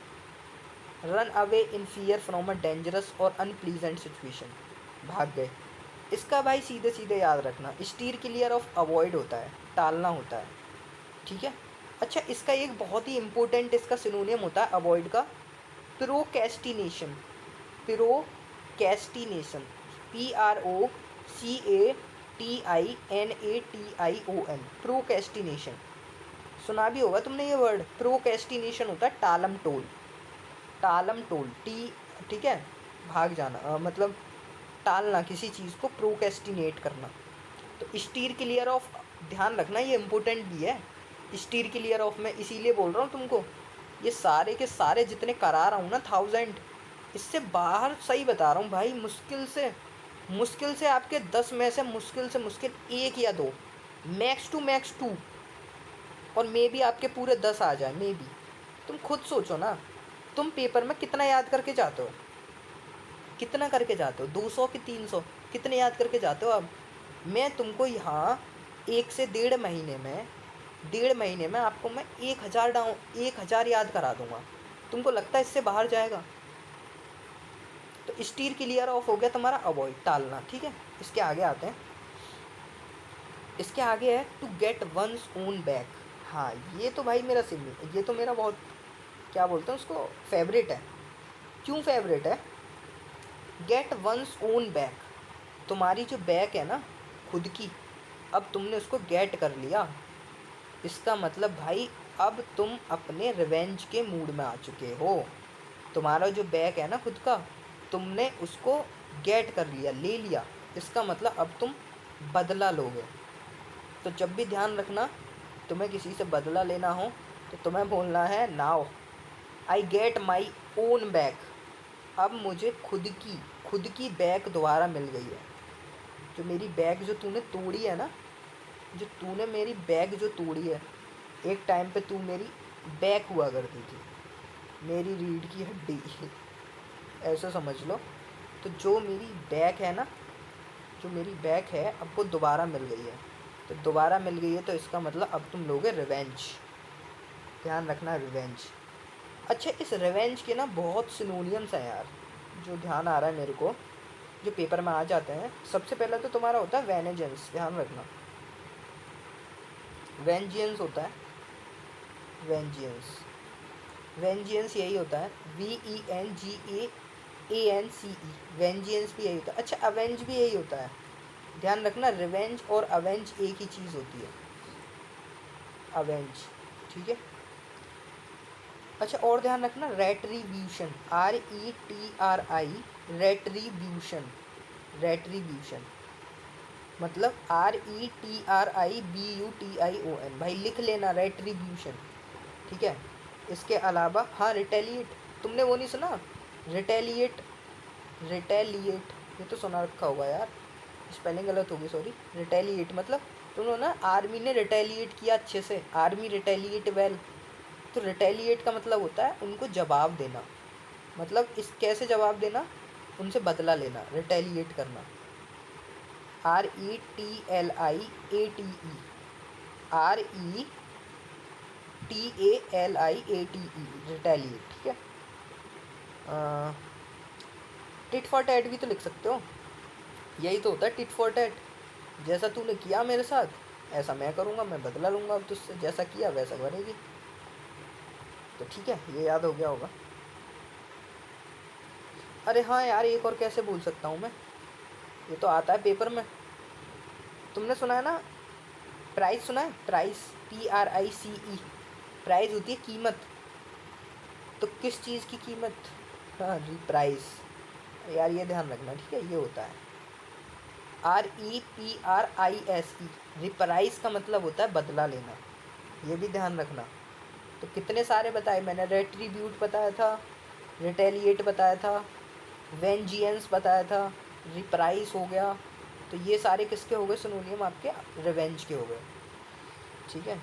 Speaker 1: Run away in fear from a dangerous और अनप्लीजेंट सिचुएशन, भाग गए। इसका भाई सीधे सीधे याद रखना, स्टीर क्लियर ऑफ अवॉइड होता है, टालना होता है, ठीक है। अच्छा इसका एक बहुत ही इंपॉर्टेंट इसका सिनोनियम होता है अवॉइड का, प्रोक्रेस्टिनेशन, प्रोक्रेस्टिनेशन, PROCATINATION, प्रोक्रेस्टिनेशन। सुना भी होगा तुमने ये वर्ड, प्रोक्रेस्टिनेशन होता है टालम टोल, टालम टोल टी, ठीक है, भाग जाना, मतलब टालना किसी चीज़ को, प्रोक्रेस्टिनेट करना। तो स्टीर क्लियर ऑफ, ध्यान रखना ये इम्पोर्टेंट भी है। स्टीर क्लियर ऑफ मैं इसीलिए बोल रहा हूँ तुमको, ये सारे के सारे जितने करा रहा हूँ ना 1000, इससे बाहर सही बता रहा हूँ भाई, मुश्किल से आपके 10 में से मुश्किल 1 या 2, मैक्स टू मैक्स 2, और मे बी आपके पूरे 10 आ जाए, मे बी। तुम खुद सोचो ना, तुम पेपर में कितना याद करके जाते हो, कितना करके जाते हो, 200 कि 300, कितने याद करके जाते हो अब। मैं तुमको यहाँ 1 से 1.5 महीने में आपको मैं 1000 याद करा दूंगा, तुमको लगता है इससे बाहर जाएगा। तो स्टीर क्लियर ऑफ हो गया तुम्हारा अवॉइड, टालना, ठीक है। इसके आगे आते हैं, इसके आगे है to get one's own back. हाँ ये तो भाई मेरा सिग्नेचर, ये तो मेरा बहुत, क्या बोलते हैं उसको, फेवरेट है। क्यों फेवरेट है, गेट वंस ओन बैक, तुम्हारी जो बैक है ना खुद की, अब तुमने उसको गेट कर लिया, इसका मतलब भाई अब तुम अपने रिवेंज के मूड में आ चुके हो। तुम्हारा जो बैक है ना खुद का, तुमने उसको गेट कर लिया, ले लिया, इसका मतलब अब तुम बदला लोगे। तो जब भी ध्यान रखना, तुम्हें किसी से बदला लेना हो तो तुम्हें बोलना है now I get my own back, अब मुझे खुद की बैक दोबारा मिल गई है। जो मेरी बैक जो तूने तोड़ी है ना, जो तूने मेरी बैक जो तोड़ी है, एक टाइम पे तू मेरी बैक हुआ करती थी, मेरी रीढ़ की हड्डी ऐसा समझ लो। तो जो मेरी बैक है ना, जो मेरी बैक है अब वो दोबारा मिल गई है, तो दोबारा मिल गई है तो इसका मतलब अब तुम लोगे रिवेंज, ध्यान रखना रिवेंज। अच्छा इस रिवेंज के ना बहुत सिनोनियम्स हैं यार, जो ध्यान आ रहा है मेरे को, जो पेपर में आ जाते हैं। सबसे पहला तो तुम्हारा होता है वेनेजेंस, ध्यान रखना, वेंजियंस होता है, वेंजियंस, वेंजियंस यही होता है, VENGAANCE, वेंजियंस भी यही होता है। अच्छा अवेंज भी यही होता है, ध्यान रखना, रिवेंज और अवेंज एक ही चीज़ होती है, अवेंज, ठीक है। अच्छा और ध्यान रखना, रेट्रीब्यूशन, RETRI, रेट्रीब्यूशन, रेट्रीब्यूशन मतलब RETRIBUTION, भाई लिख लेना रेट्रीब्यूशन, ठीक है। इसके अलावा हाँ रिटेलिएट, तुमने वो नहीं सुना, रिटेलिएट, रिटेलिएट ये तो सुना रखा होगा यार, स्पेलिंग गलत होगी सॉरी। रिटेलिएट मतलब तुम लोग ना, आर्मी ने रिटेलिएट किया अच्छे से, आर्मी रिटेलिएट वेल, तो रिटेलिएट का मतलब होता है उनको जवाब देना, मतलब इस कैसे जवाब देना, उनसे बदला लेना, रिटेलिएट करना। RETLIATE, RETALIATE, retaliate. ठीक है, टिट फॉर टैट भी तो लिख सकते हो, यही तो होता है टिट फॉर टैट। जैसा तूने किया मेरे साथ ऐसा मैं करूँगा, मैं बदला लूँगा अब तुझसे, जैसा किया वैसा करेगी। तो ठीक है, ये याद हो गया होगा। अरे हाँ यार, एक और कैसे भूल सकता हूँ मैं, ये तो आता है पेपर में। तुमने सुना है ना, प्राइस सुना है, प्राइस, PRICE, प्राइस होती है कीमत। तो किस चीज़ की कीमत? हाँ जी, प्राइस। यार ये ध्यान रखना, ठीक है, ये होता है REPRISE, रिप्राइस का मतलब होता है बदला लेना, ये भी ध्यान रखना। तो कितने सारे बताए मैंने, रेट्रीब्यूट बताया था, रिटेलिएट बताया था, वेंजियंस बताया था, रिप्राइस हो गया। तो ये सारे किसके हो गए सिनोनियम आपके, रिवेंज के हो गए। ठीक है,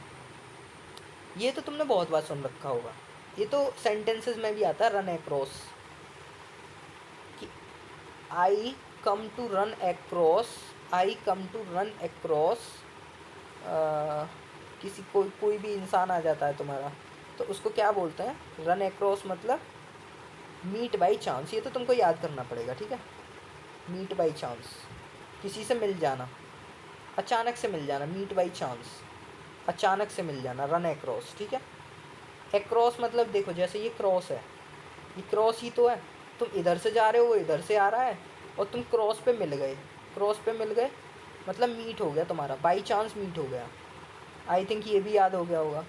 Speaker 1: ये तो तुमने बहुत बार सुन रखा होगा, ये तो सेंटेंसेस में भी आता है, रन अक्रॉस, कि I come to run across, I come to run across, किसी कोई भी इंसान आ जाता है तुम्हारा, तो उसको क्या बोलते हैं, रन अक्रॉस मतलब मीट बाई चांस। ये तो तुमको याद करना पड़ेगा, ठीक है, मीट बाई चांस, किसी से मिल जाना, अचानक से मिल जाना, मीट बाई चांस, अचानक से मिल जाना, रन अक्रॉस। ठीक है, एक्रॉस मतलब देखो जैसे ये क्रॉस है, ये क्रॉस ही तो है, तुम इधर से जा रहे हो, वो इधर से आ रहा है, और तुम क्रॉस पे मिल गए, क्रॉस पे मिल गए मतलब मीट हो गया तुम्हारा, बाई चांस मीट हो गया। आई थिंक ये भी याद हो गया होगा।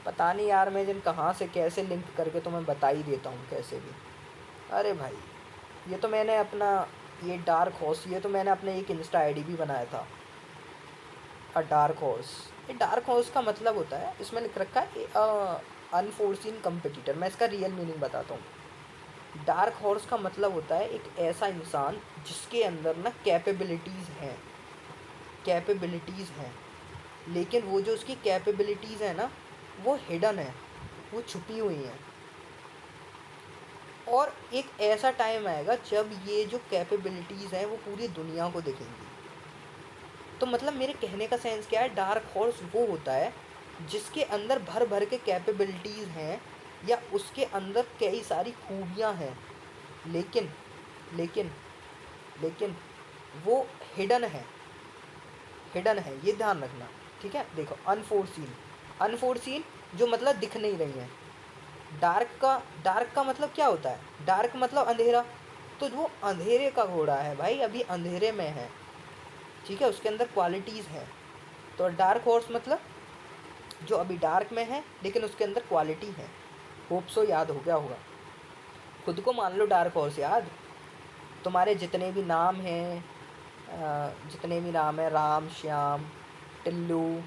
Speaker 1: पता नहीं यार, मैं जिन कहाँ से कैसे लिंक करके तुम्हें बता ही देता हूँ कैसे भी। अरे भाई, ये तो मैंने अपना, ये डार्क हॉर्स, ये तो मैंने अपने एक इंस्टा आईडी भी बनाया था, अ डार्क हॉर्स। ये डार्क हॉर्स का मतलब होता है, इसमें लिख रखा है अनफोर्सीन कंपटीटर। मैं इसका रियल मीनिंग बताता हूँ। डार्क हॉर्स का मतलब होता है एक ऐसा इंसान जिसके अंदर ना कैपेबिलिटीज़ हैं, कैपेबिलिटीज़ हैं, लेकिन वो जो उसकी कैपेबिलिटीज़ हैं ना, वो हिडन है, वो छुपी हुई हैं। और एक ऐसा टाइम आएगा जब ये जो कैपेबिलिटीज़ हैं वो पूरी दुनिया को दिखेंगी। तो मतलब मेरे कहने का सेंस क्या है, डार्क हॉर्स वो होता है जिसके अंदर भर भर के कैपेबिलिटीज़ हैं, या उसके अंदर कई सारी खूबियाँ हैं, लेकिन लेकिन लेकिन वो हिडन है, हिडन है, ये ध्यान रखना। ठीक है, देखो अनफोर्सीन, अनफोर्सीन जो मतलब दिख नहीं रही हैं। डार्क का मतलब क्या होता है, डार्क मतलब अंधेरा, तो वो अंधेरे का घोड़ा है भाई, अभी अंधेरे में है। ठीक है, उसके अंदर क्वालिटीज़ हैं। तो डार्क हॉर्स मतलब जो अभी डार्क में है लेकिन उसके अंदर क्वालिटी है। होप सो याद हो गया होगा, खुद को मान लो डार्क हॉर्स। याद, तुम्हारे जितने भी नाम हैं, जितने भी नाम हैं, राम श्याम टिल्लू,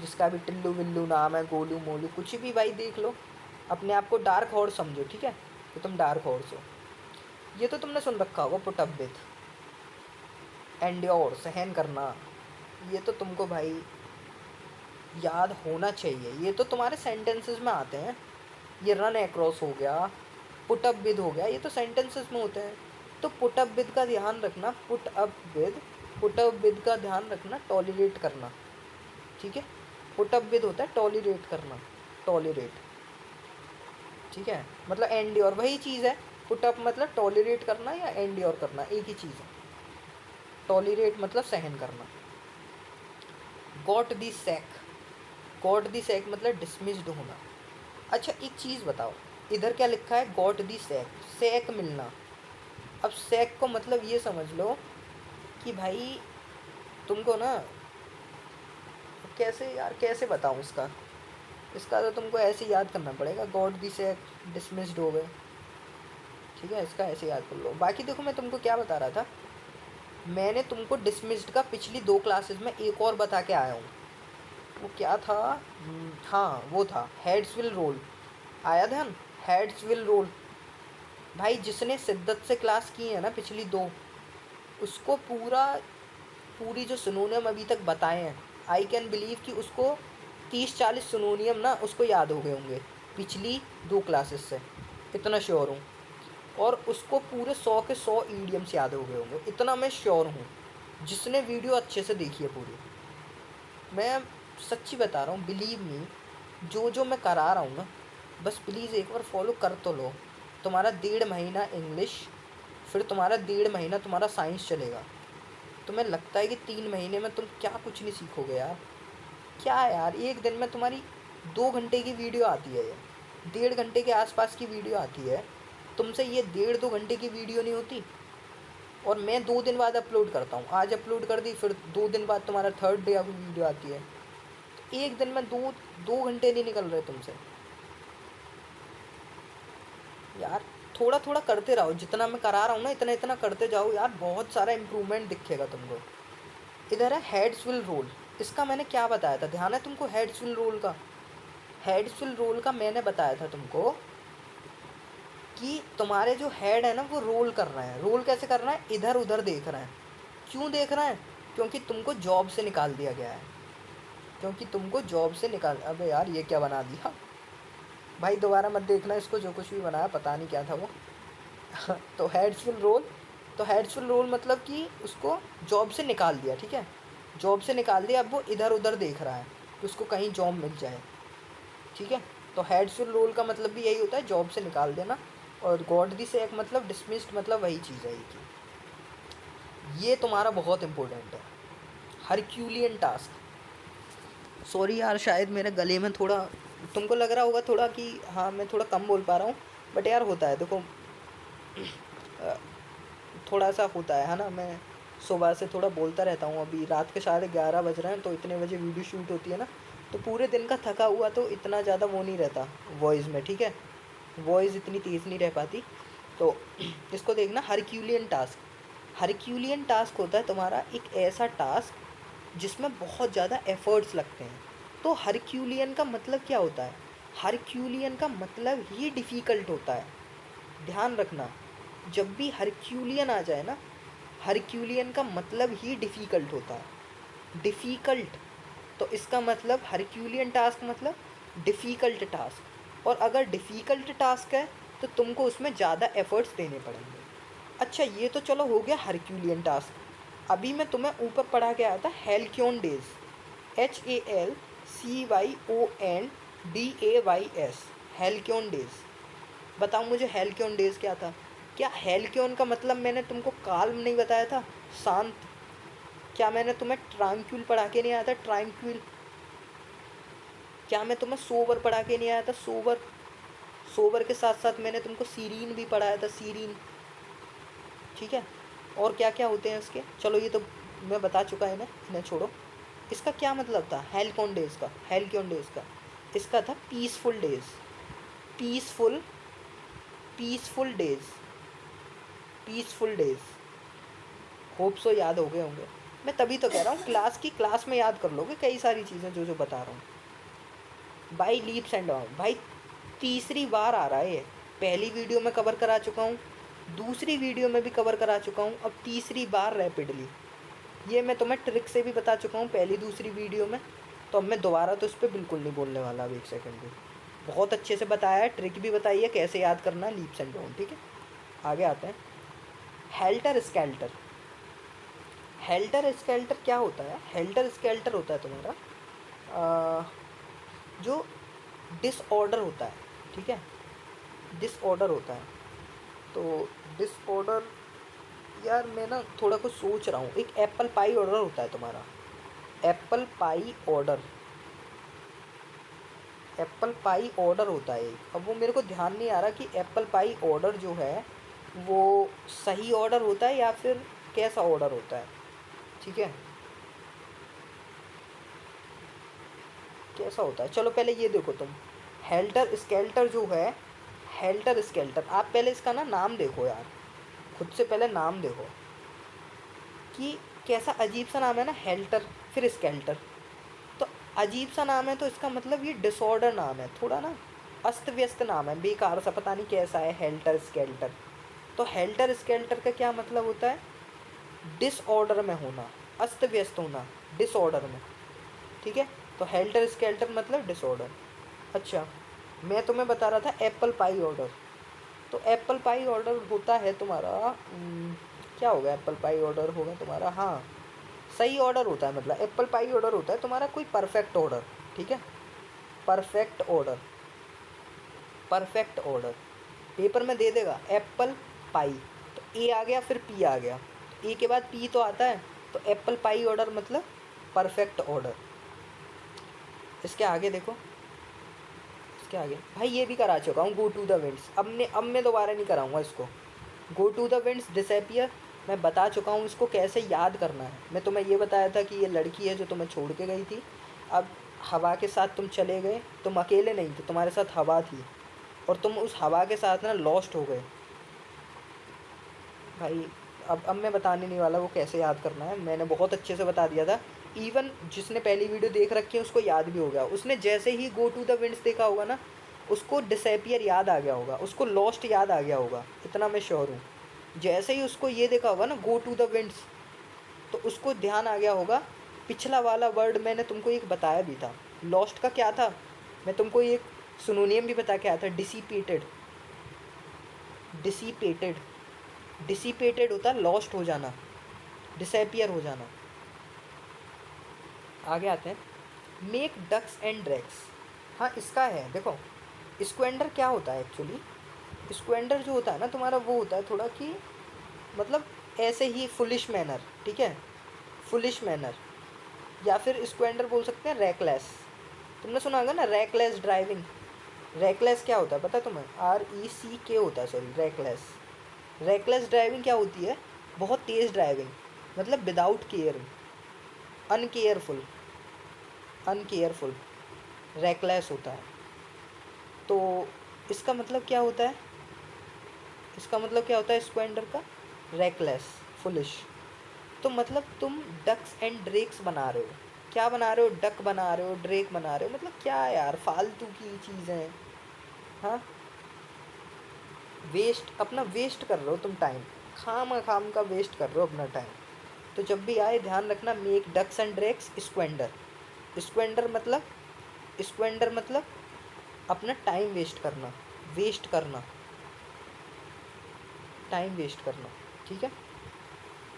Speaker 1: जिसका भी टिल्लू विल्लू नाम है, गोलू मोलू, कुछ भी भाई देख लो, अपने आप को डार्क हॉर्स समझो। ठीक है, तो तुम डार्क हॉर्स हो। ये तो तुमने सुन रखा होगा, पुट अप विथ, एंड्योर, सहन करना, ये तो तुमको भाई याद होना चाहिए, ये तो तुम्हारे सेंटेंसेस में आते हैं। ये रन अक्रॉस हो गया, पुट अप विद हो गया, ये तो सेंटेंसेस में होते हैं। तो पुट अप विद का ध्यान रखना, पुट अप विद का ध्यान रखना, टॉलरेट करना। ठीक है, पुट अप विद होता है टॉलरेट करना, टॉलरेट। ठीक है, मतलब एंड्योर वही चीज़ है, पुट अप मतलब टॉलरेट करना या एंड्योर करना, एक ही चीज़ है। टॉलरेट मतलब सहन करना। Got the sack, got the sack मतलब डिसमिस्ड होना। अच्छा एक चीज़ बताओ, इधर क्या लिखा है, गॉट दी सैक, सैक मिलना। अब सैक को मतलब ये समझ लो कि भाई तुमको ना, कैसे यार कैसे बताऊँ इसका, इसका तो तुमको ऐसे याद करना पड़ेगा, गॉट दी सैक, डिसमिस्ड हो गए। ठीक है, इसका ऐसे याद कर लो। बाकी देखो मैं तुमको क्या बता रहा था, मैंने तुमको डिसमिस्ड का पिछली 2 क्लासेस में एक और बता के आया हूँ। वो क्या था, हाँ वो था हेड्स विल रोल, आया ध्यान, हेड्स विल रोल। भाई जिसने शिद्दत से क्लास की है ना पिछली 2, उसको पूरी जो सिनोनियम अभी तक बताए हैं, आई कैन बिलीव कि उसको 30-40 सिनोनियम ना उसको याद हो गए होंगे पिछली 2 क्लासेस से, इतना श्योर हूँ। और उसको पूरे 100 के 100 ईडियम्स याद हो गए होंगे, इतना मैं श्योर हूँ, जिसने वीडियो अच्छे से देखी है पूरी। मैं सच्ची बता रहा हूँ, बिलीव मी, जो जो मैं करा रहा हूँ ना, बस प्लीज़ एक बार फॉलो कर तो लो। तुम्हारा 1.5 महीना इंग्लिश, फिर तुम्हारा 1.5 महीना तुम्हारा साइंस चलेगा। तुम्हें लगता है कि 3 महीने में तुम क्या कुछ नहीं सीखोगे यार? क्या यार, एक दिन में तुम्हारी 2 घंटे की वीडियो आती है, ये 1.5 घंटे के आसपास की वीडियो आती है, तुमसे ये 1.5-2 घंटे की वीडियो नहीं होती। और मैं 2 दिन बाद अपलोड करता हूँ, आज अपलोड कर दी, फिर 2 दिन बाद तुम्हारा थर्ड डे की वीडियो आती है। तो एक दिन में 2 घंटे नहीं निकल रहे तुमसे यार। थोड़ा थोड़ा करते रहो, जितना मैं करा रहा हूँ ना, इतना इतना करते जाओ यार, बहुत सारा इम्प्रूवमेंट दिखेगा तुमको। इधर है हेड्स विल रोल, इसका मैंने क्या बताया था, ध्यान है तुमको? हेड्स विल रोल का, हेड्स विल रोल का मैंने बताया था तुमको कि तुम्हारे जो हेड है ना, वो रोल कर रहे हैं। रोल कैसे कर रहा है? इधर उधर देख रहे हैं। क्यों देख रहे हैं? क्योंकि तुमको जॉब से निकाल दिया गया है, क्योंकि तुमको जॉब से निकाल, अबे यार ये क्या बना दिया भाई, दोबारा मत देखना इसको, जो कुछ भी बनाया पता नहीं क्या था वो। तो हेड्स विल रोल, तो हेड्स विल रोल मतलब कि उसको जॉब से निकाल दिया, ठीक है, जॉब से निकाल दिया, अब वो इधर उधर देख रहा है कि उसको कहीं जॉब मिल जाए, ठीक है। तो हेड्स विल रोल का मतलब भी यही होता है, जॉब से निकाल देना। और गॉड दी से एक मतलब डिसमिस्ड, मतलब वही चीज़ है ये तुम्हारा बहुत इंपॉर्टेंट है, हरक्यूलियन टास्क। सॉरी यार, शायद मेरे गले में थोड़ा, तुमको लग रहा होगा थोड़ा कि हाँ मैं थोड़ा कम बोल पा रहा हूँ, बट यार होता है, देखो थोड़ा सा होता है ना। मैं सुबह से थोड़ा बोलता रहता हूँ, अभी रात के 11:30 बज रहे हैं, तो इतने बजे वीडियो शूट होती है ना, तो पूरे दिन का थका हुआ तो इतना ज़्यादा वो नहीं रहता वॉइस में, ठीक है, वॉइस इतनी तेज़ नहीं रह पाती। तो इसको देखना, हरक्यूलियन टास्क, हरक्यूलियन टास्क होता है तुम्हारा एक ऐसा टास्क जिसमें बहुत ज़्यादा एफ़र्ट्स लगते हैं। तो हरक्यूलियन का मतलब क्या होता है? हरक्यूलियन का मतलब ही डिफ़िकल्ट होता है, ध्यान रखना। जब भी हरक्यूलियन आ जाए ना, हरक्यूलियन का मतलब ही डिफ़िकल्ट होता है, डिफ़िकल्ट। तो इसका मतलब हरक्यूलियन टास्क मतलब डिफ़िकल्ट टास्क, और अगर डिफ़िकल्ट टास्क है तो तुमको उसमें ज़्यादा एफ़र्ट्स देने पड़ेंगे। अच्छा, ये तो चलो हो गया हरक्यूलियन टास्क। अभी मैं तुम्हें ऊपर पढ़ा के आया था हेल्क्योन डेज, HALCYONDAYS, हेल्क्योन डेज। बताओ मुझे हेल्क्योन डेज क्या था? क्या हेल्क्योन का मतलब मैंने तुमको काल्म नहीं बताया था, शांत? क्या मैंने तुम्हें ट्रांक्विल पढ़ा के नहीं आया था, ट्रांक्विल? क्या मैं तुम्हें सोबर पढ़ा के नहीं आया था, सोबर? सोबर के साथ साथ मैंने तुमको सीरीन भी पढ़ाया था, सीरीन, ठीक है। और क्या क्या होते हैं इसके, चलो ये तो मैं बता चुका है, इन्हें छोड़ो। इसका क्या मतलब था हेल्क्योन डेज का? हेल्क्योन डेज का इसका था peaceful days, peaceful, peaceful days, peaceful days. Hope so याद हो गए होंगे। मैं तभी तो कह रहा हूँ, क्लास में याद कर लोगे कई सारी चीज़ें जो जो बता रहा हूँ। बाई लीप्स एंड बाउंड, भाई तीसरी बार आ रहा है ये। पहली वीडियो में कवर करा चुका हूँ, दूसरी वीडियो में भी कवर करा चुका हूँ, अब तीसरी बार रैपिडली। ये मैं तुम्हें ट्रिक से भी बता चुका हूँ पहली दूसरी वीडियो में, तो अब मैं दोबारा तो इस पर बिल्कुल नहीं बोलने वाला। अब एक सेकंड भी, बहुत अच्छे से बताया है, ट्रिक भी बताई है कैसे याद करना है लीप्स एंड बाउंड, ठीक है। आगे आते हैं, हेल्टर स्केल्टर। हेल्टर स्केल्टर क्या होता है? हेल्टर स्केल्टर होता है तुम्हारा जो डिसऑर्डर होता है, ठीक है, डिसऑर्डर होता है। तो डिसऑर्डर, यार मैं ना थोड़ा कुछ सोच रहा हूँ। एक एप्पल पाई ऑर्डर होता है तुम्हारा, apple pie order, apple pie order होता है एक। अब वो मेरे को ध्यान नहीं आ रहा कि एप्पल पाई ऑर्डर जो है वो सही ऑर्डर होता है या फिर कैसा ऑर्डर होता है, ठीक है, कैसा होता है। चलो पहले ये देखो तुम, हेल्टर स्केल्टर जो है, हेल्टर स्केल्टर, आप पहले इसका ना नाम देखो यार, खुद से पहले नाम देखो कि कैसा अजीब सा नाम है ना, हेल्टर फिर स्केल्टर। तो अजीब सा नाम है तो इसका मतलब ये डिसऑर्डर नाम है, थोड़ा ना अस्त व्यस्त नाम है, बेकार सा, पता नहीं कैसा है हेल्टर स्केल्टर। तो हेल्टर स्केल्टर का क्या मतलब होता है? डिसऑर्डर में होना, अस्त व्यस्त होना, डिसऑर्डर में, ठीक है। तो हेल्टर स्केल्टर मतलब डिसऑर्डर। अच्छा, मैं तुम्हें बता रहा था एप्पल पाई ऑर्डर। तो एप्पल पाई ऑर्डर होता है तुम्हारा, क्या होगा, एप्पल पाई ऑर्डर होगा तुम्हारा, हाँ सही ऑर्डर होता है, मतलब एप्पल पाई ऑर्डर होता है तुम्हारा कोई परफेक्ट ऑर्डर, ठीक है, perfect order, perfect order paper में दे देगा एप्पल पाई, तो ए आ गया फिर पी आ गया, ए के बाद पी तो आता है, तो एप्पल पाई ऑर्डर मतलब परफेक्ट ऑर्डर। इसके आगे देखो, इसके आगे भाई ये भी करा चुका हूँ, गो टू द विंड्स, अब मैं दोबारा नहीं कराऊंगा इसको। Go to the winds disappear मैं बता चुका हूँ इसको कैसे याद करना है। मैं तुम्हें ये बताया था कि ये लड़की है जो तुम्हें छोड़ के गई थी, अब हवा के साथ तुम चले गए, तुम अकेले नहीं थे, तुम्हारे साथ हवा थी और तुम उस हवा के साथ ना लॉस्ट हो गए भाई। अब मैं बताने नहीं वाला वो कैसे याद करना है, मैंने बहुत अच्छे से बता दिया था। इवन जिसने पहली वीडियो देख रखी है उसको याद भी हो गया, उसने जैसे ही गो टू द विंड्स देखा होगा ना, उसको डिसअपियर याद आ गया होगा, उसको लॉस्ट याद आ गया होगा, इतना मैं श्योर हूँ। जैसे ही उसको ये देखा होगा ना गो टू द विंड्स, तो उसको ध्यान आ गया होगा। पिछला वाला वर्ड मैंने तुमको एक बताया भी था, लॉस्ट का क्या था, मैं तुमको एक सिनोनियम भी बता के आया था, डिसिपेटेड। डिसिपेटेड, डिसिपेटेड होता है लॉस्ट हो जाना, डिसअपियर हो जाना। आगे आते हैं, मेक डक्स एंड ड्रैक्स। हाँ इसका है देखो, स्क्वेंडर क्या होता है एक्चुअली, स्क्वेंडर जो होता है ना तुम्हारा वो होता है थोड़ा कि मतलब ऐसे ही फुलिश मैनर, ठीक है, फुलिश मैनर, या फिर स्क्वेंडर बोल सकते हैं रैकलेस। तुमने सुना होगा ना रैकलेस ड्राइविंग, रैकलेस क्या होता है पता है तुम्हें, RECK होता है, सॉरी रैकलेस। रैकलेस ड्राइविंग क्या होती है, बहुत तेज़ ड्राइविंग, मतलब विदाउट केयरिंग, अनकेयरफुल, अनकेयरफुल रैकलेस होता है। तो इसका मतलब क्या होता है, इसका मतलब क्या होता है स्क्वेंडर का, रैकलेस, फुलिश। तो मतलब तुम डक्स एंड ड्रेक्स बना रहे हो, क्या बना रहे हो, डक बना रहे हो, ड्रेक बना रहे हो, मतलब क्या यार फालतू की चीज़ें, हाँ वेस्ट, अपना वेस्ट कर रहे हो तुम टाइम, खाम का वेस्ट कर रहे हो अपना टाइम। तो जब भी आए ध्यान रखना, make ducks and ड्रेक्स squander, squander मतलब, स्क्वेंडर मतलब अपना टाइम वेस्ट करना, वेस्ट करना, टाइम वेस्ट करना, ठीक है।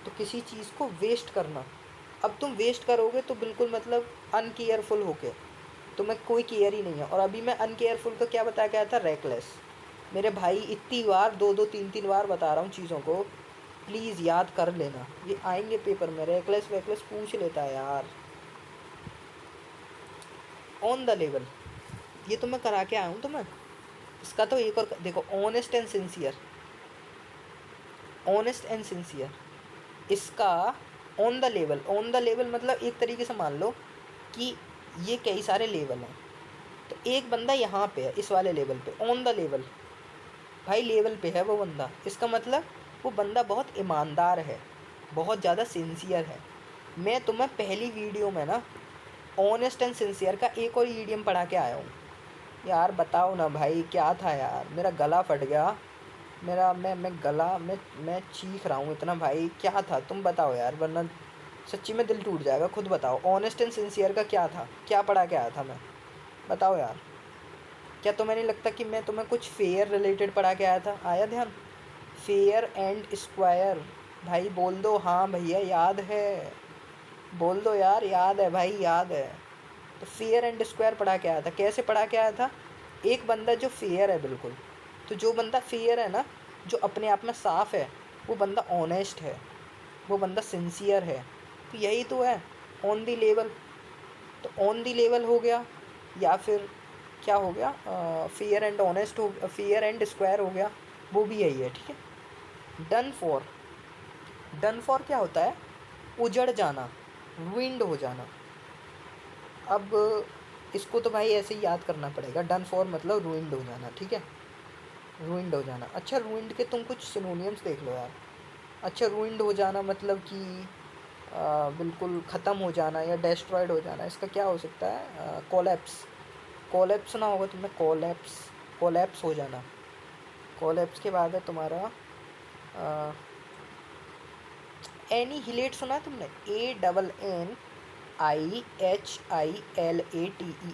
Speaker 1: तो किसी चीज़ को वेस्ट करना, अब तुम वेस्ट करोगे तो बिल्कुल मतलब अनकेयरफुल होके, तुम्हें कोई केयर ही नहीं है। और अभी मैं अनकेयरफुल का क्या बताया गया था, रैकलेस। मेरे भाई इतनी बार, दो दो तीन तीन बार बता रहा हूँ चीज़ों को, प्लीज़ याद कर लेना, ये आएंगे पेपर में, रैकलेस वैकलेस पूछ लेता है यार। ऑन द लेवल, ये तो मैं करा के आया हूँ तुम्हें। इसका तो एक और देखो, honest and sincere, honest and sincere, इसका on the level, on the level मतलब एक तरीके से मान लो कि ये कई सारे लेवल हैं, तो एक बंदा यहाँ पे है इस वाले लेवल पे, ऑन द लेवल, भाई लेवल पे है वो बंदा, इसका मतलब वो बंदा बहुत ईमानदार है, बहुत ज़्यादा सिंसियर है। मैं तुम्हें पहली वीडियो में ना ऑनेस्ट एंड सिंसियर का एक और ईडियम पढ़ा के आया हूँ। यार बताओ ना भाई क्या था यार, मेरा गला फट गया, मेरा मैं गला मैं चीख रहा हूँ इतना भाई, क्या था तुम बताओ यार, वरना सच्ची में दिल टूट जाएगा। खुद बताओ ऑनेस्ट एंड सिंसियर का क्या था, क्या पढ़ा के आया था मैं, बताओ यार। क्या तुम्हें नहीं लगता कि मैं तुम्हें कुछ फेयर रिलेटेड पढ़ा के आया था, आया ध्यान, फेयर एंड स्क्वायर, भाई बोल दो हाँ भैया याद है, बोल दो यार याद है भाई, याद है। तो फेयर एंड स्क्वायर पढ़ा के आया था, कैसे पढ़ा के आया था, एक बंदा जो फेयर है बिल्कुल, तो जो बंदा फेयर है ना, जो अपने आप में साफ़ है, वो बंदा ऑनेस्ट है, वो बंदा सिंसियर है, तो यही तो है ऑन दी लेवल। तो ऑन दी लेवल हो गया, या फिर क्या हो गया, फेयर एंड ऑनेस्ट हो, फेयर एंड स्क्वायर हो गया, वो भी यही है, ठीक है। डन फॉर, डन फॉर क्या होता है, उजड़ जाना, रुइंड हो जाना। अब इसको तो भाई ऐसे ही याद करना पड़ेगा, डन फॉर मतलब रुइंड हो जाना, ठीक है, रुइंड हो जाना। अच्छा रुइंड के तुम कुछ सिनोनियम्स देख लो यार। अच्छा रुइंड हो जाना मतलब कि बिल्कुल ख़त्म हो जाना या डेस्ट्रॉयड हो जाना, इसका क्या हो सकता है, कोलैप्स, कोलैप्स सुना होगा तुमने, कोलैप्स, कोलैप्स हो जाना। कोलैप्स के बाद है तुम्हारा एनीहिलेट, सुना है तुमने, ANNIHILATE,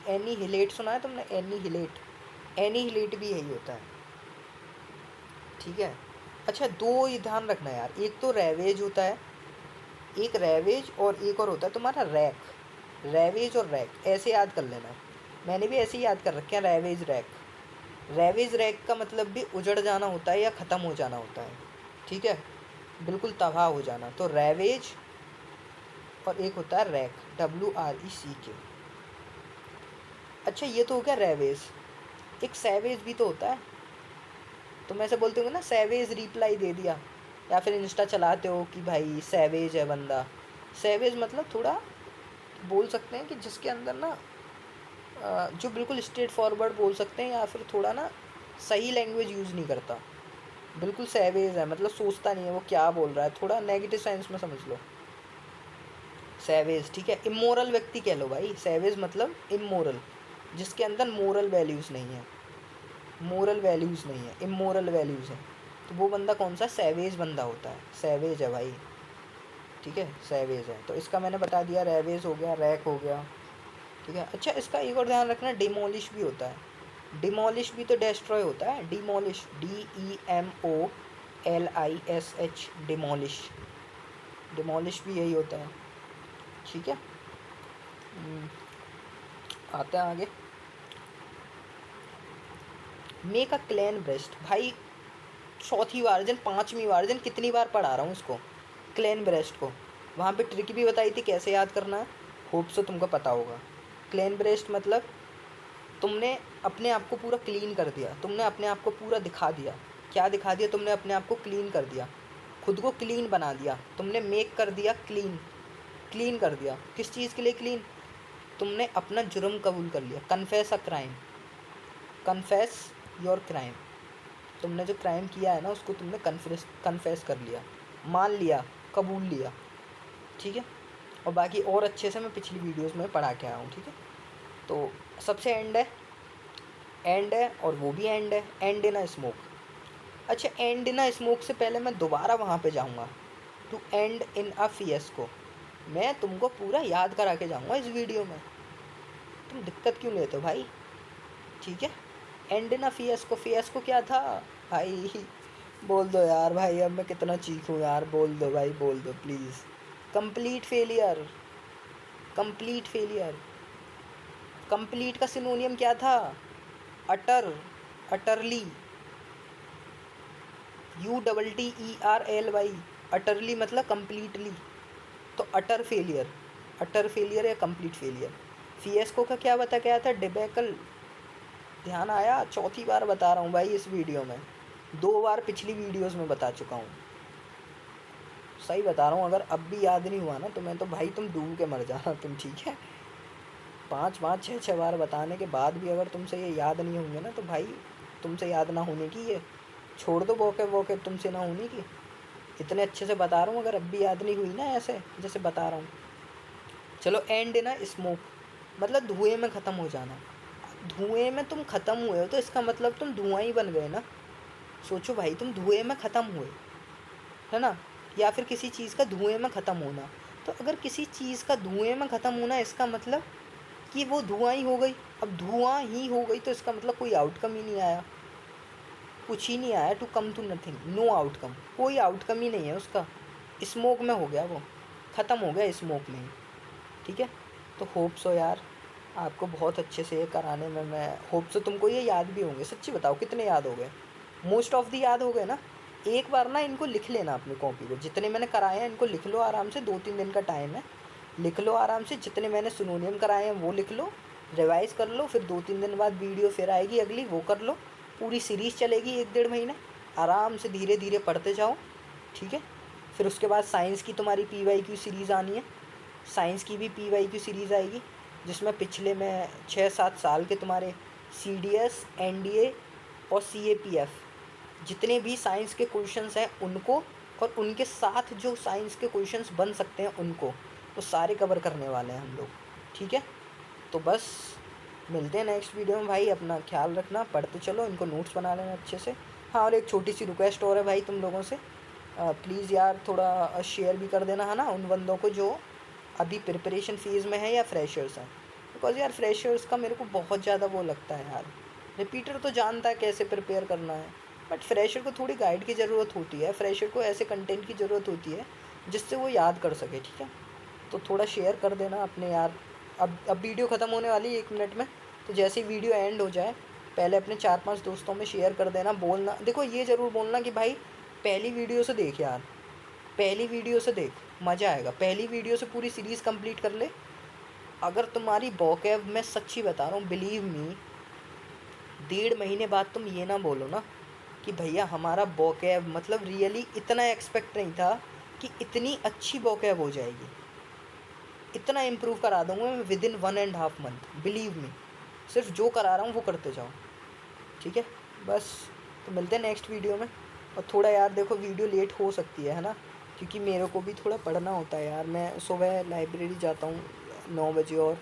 Speaker 1: एनीहिलेट सुना है तुमने, एनीहिलेट, एनीहिलेट भी यही होता है। ठीक है। अच्छा, दो ये ध्यान रखना यार, एक तो रैवेज होता है, एक रैवेज और एक और होता है तुम्हारा रैक। रैवेज और रैक ऐसे याद कर लेना, मैंने भी ऐसे ही याद कर रखे हैं, रैवेज रैक। रैवेज रैक का मतलब भी उजड़ जाना होता है या ख़त्म हो जाना होता है, ठीक है, बिल्कुल तबाह हो जाना। तो रैवेज और एक होता है रैक, WRECK। अच्छा, ये तो हो गया रैवेज। एक सैवेज भी तो होता है, तुम ऐसे बोलते हो ना, सैवेज रिप्लाई दे दिया, या फिर इंस्टा चलाते हो कि भाई सैवेज है बंदा। सैवेज मतलब थोड़ा बोल सकते हैं कि जिसके अंदर ना जो बिल्कुल स्ट्रेट फॉरवर्ड बोल सकते हैं, या फिर थोड़ा ना सही लैंग्वेज यूज़ नहीं करता, बिल्कुल सैवेज है, मतलब सोचता नहीं है वो क्या बोल रहा है, थोड़ा नेगेटिव सेंस में समझ लो सैवेज, ठीक है। इमोरल व्यक्ति कह लो भाई, सैवेज मतलब इमोरल, जिसके अंदर मोरल वैल्यूज़ नहीं है, मोरल वैल्यूज़ नहीं है, इमोरल वैल्यूज़ है, तो वो बंदा कौन सा, सैवेज बंदा होता है, सैवेज है भाई, ठीक है, सैवेज है। तो इसका मैंने बता दिया, रैवेज हो गया, रैक हो गया, ठीक है। अच्छा, इसका एक और ध्यान रखना, डिमोलिश भी होता है। डिमोलिश भी तो डेस्ट्रॉय होता है, डिमोलिश, DEMOLISH, डिमोलिश, डिमोलिश भी यही होता है, ठीक है। आते हैं आगे। मेक अ क्लैन ब्रेस्ट, भाई चौथी वर्जन, पांचवी वर्जन, कितनी बार पढ़ा रहा हूँ इसको, क्लैन ब्रेस्ट को। वहाँ पे ट्रिक भी बताई थी कैसे याद करना है, होप सो तुमको पता होगा। क्लैन ब्रेस्ट मतलब तुमने अपने आप को पूरा क्लीन कर दिया, तुमने अपने आप को पूरा दिखा दिया, क्या दिखा दिया तुमने, अपने आप को क्लीन कर दिया, खुद को क्लीन बना दिया तुमने, मेक कर दिया क्लीन, क्लीन कर दिया। किस चीज़ के लिए क्लीन, तुमने अपना जुर्म कबूल कर लिया, confess a crime, confess your crime, तुमने जो क्राइम किया है ना उसको तुमने कन्फेस कर लिया, मान लिया, कबूल लिया, ठीक है। और बाकी और अच्छे से मैं पिछली वीडियोस में पढ़ा के आया हूँ, ठीक है। तो सबसे एंड है, एंड है, और वो भी एंड है, एंड इन अ स्मोक। अच्छा, एंड इन अ स्मोक से पहले मैं दोबारा वहाँ पे जाऊँगा, टू एंड इन अ फिएस्को, मैं तुमको पूरा याद करा के जाऊँगा इस वीडियो में, तुम दिक्कत क्यों लेते हो भाई, ठीक है। एंड इन अ फिएस्को, फिएस्को क्या था भाई, बोल दो यार भाई, अब मैं कितना चीखूँ यार, बोल दो भाई, बोल दो please. Complete failure, complete failure, complete का सिनोनियम क्या था, अटर, अटरली, UTTERLY, अटरली मतलब कम्प्लीटली, तो अटर फेलियर, अटर फेलियर या कंप्लीट फेलियर। फिएस्को का क्या बता गया था, डिबेकल, ध्यान आया, चौथी बार बता रहा हूँ भाई इस वीडियो में, 2 बार पिछली वीडियोस में बता चुका हूँ, सही बता रहा हूँ, अगर अब भी याद नहीं हुआ ना तो मैं तो भाई तुम डूब के मर जाना तुम, ठीक है। 5 6 बार बताने के बाद भी अगर तुमसे ये याद नहीं होंगे ना तो भाई तुमसे याद ना होने की, ये छोड़ दो वोके वोके तुमसे ना होने की, इतने अच्छे से बता रहा हूँ, अगर अब भी याद नहीं हुई ना ऐसे जैसे बता रहा हूँ। चलो, एंड ना स्मोक मतलब धुएं में ख़त्म हो जाना, धुएं में तुम ख़त्म हुए हो तो इसका मतलब तुम धुआं ही बन गए ना, सोचो भाई, तुम धुएं में ख़त्म हुए, है ना, या फिर किसी चीज़ का धुएं में ख़त्म होना। तो अगर किसी चीज़ का धुएं में ख़त्म होना, इसका मतलब कि वो धुआं ही हो गई। अब धुआं ही हो गई तो इसका मतलब कोई आउटकम ही नहीं आया, कुछ ही नहीं आया, to come to nothing, no outcome, कोई आउटकम ही नहीं है उसका, स्मोक में हो गया, वो ख़त्म हो गया स्मोक में ही, ठीक है। तो होप सो यार आपको बहुत अच्छे से ये कराने में, मैं होप सो तुमको ये याद भी होंगे, सच्ची बताओ कितने याद हो गए, मोस्ट ऑफ दी याद हो गए ना। एक बार ना इनको लिख लेना अपनी कॉपी पे, जितने मैंने कराए हैं इनको लिख लो आराम से, 2-3 दिन का टाइम है, लिख लो आराम से, जितने मैंने सिनोनियम कराए हैं वो लिख लो, रिवाइज़ कर लो, फिर 2-3 दिन बाद वीडियो फिर आएगी अगली, वो कर लो, पूरी सीरीज़ चलेगी 1-1.5 महीने, आराम से धीरे धीरे पढ़ते जाओ, ठीक है। फिर उसके बाद साइंस की तुम्हारी PYQ सीरीज़ आनी है, साइंस की भी PYQ सीरीज़ आएगी, जिसमें पिछले में 6-7 साल के तुम्हारे CDS, NDA और CAPF जितने भी साइंस के क्वेश्चंस हैं उनको, और उनके साथ जो साइंस के क्वेश्चंस बन सकते हैं उनको, वो सारे कवर करने वाले हैं हम लोग, ठीक है। तो बस मिलते हैं नेक्स्ट वीडियो में भाई, अपना ख्याल रखना, पढ़ते चलो, इनको नोट्स बना लेना अच्छे से। हाँ, और एक छोटी सी रिक्वेस्ट और है भाई तुम लोगों से, प्लीज़ यार थोड़ा शेयर भी कर देना, है ना, उन बंदों को जो अभी प्रिपरेशन फेज़ में है या फ्रेशर्स हैं, बिकॉज़ यार फ्रेशर्स का मेरे को बहुत ज़्यादा वो लगता है यार, रिपीटर तो जानता है कैसे प्रिपेयर करना है, बट फ्रेशर को थोड़ी गाइड की ज़रूरत होती है, फ्रेशर को ऐसे कंटेंट की ज़रूरत होती है जिससे वो याद कर सके, ठीक है। तो थोड़ा शेयर कर देना अपने यार। अब वीडियो ख़त्म होने वाली है 1 मिनट में, तो जैसे ही वीडियो एंड हो जाए पहले अपने 4-5 दोस्तों में शेयर कर देना। बोलना, देखो ये ज़रूर बोलना कि भाई पहली वीडियो से देख यार, पहली वीडियो से देख, मज़ा आएगा। पहली वीडियो से पूरी सीरीज़ कंप्लीट कर ले। अगर तुम्हारी वोकैब, मैं सच्ची बता रहा हूँ, बिलीव मी, 1.5 महीने बाद तुम ये ना बोलो ना कि भैया हमारा वोकैब, मतलब रियली इतना एक्सपेक्ट नहीं था कि इतनी अच्छी वोकैब हो जाएगी। इतना इम्प्रूव करा दूँगा मैं विदिन 1.5 मंथ, बिलीव मी। सिर्फ जो करा रहा हूँ वो करते जाओ, ठीक है। बस, तो मिलते हैं नेक्स्ट वीडियो में। और थोड़ा यार देखो वीडियो लेट हो सकती है ना, क्योंकि मेरे को भी थोड़ा पढ़ना होता है यार। मैं सुबह लाइब्रेरी जाता हूँ 9 बजे और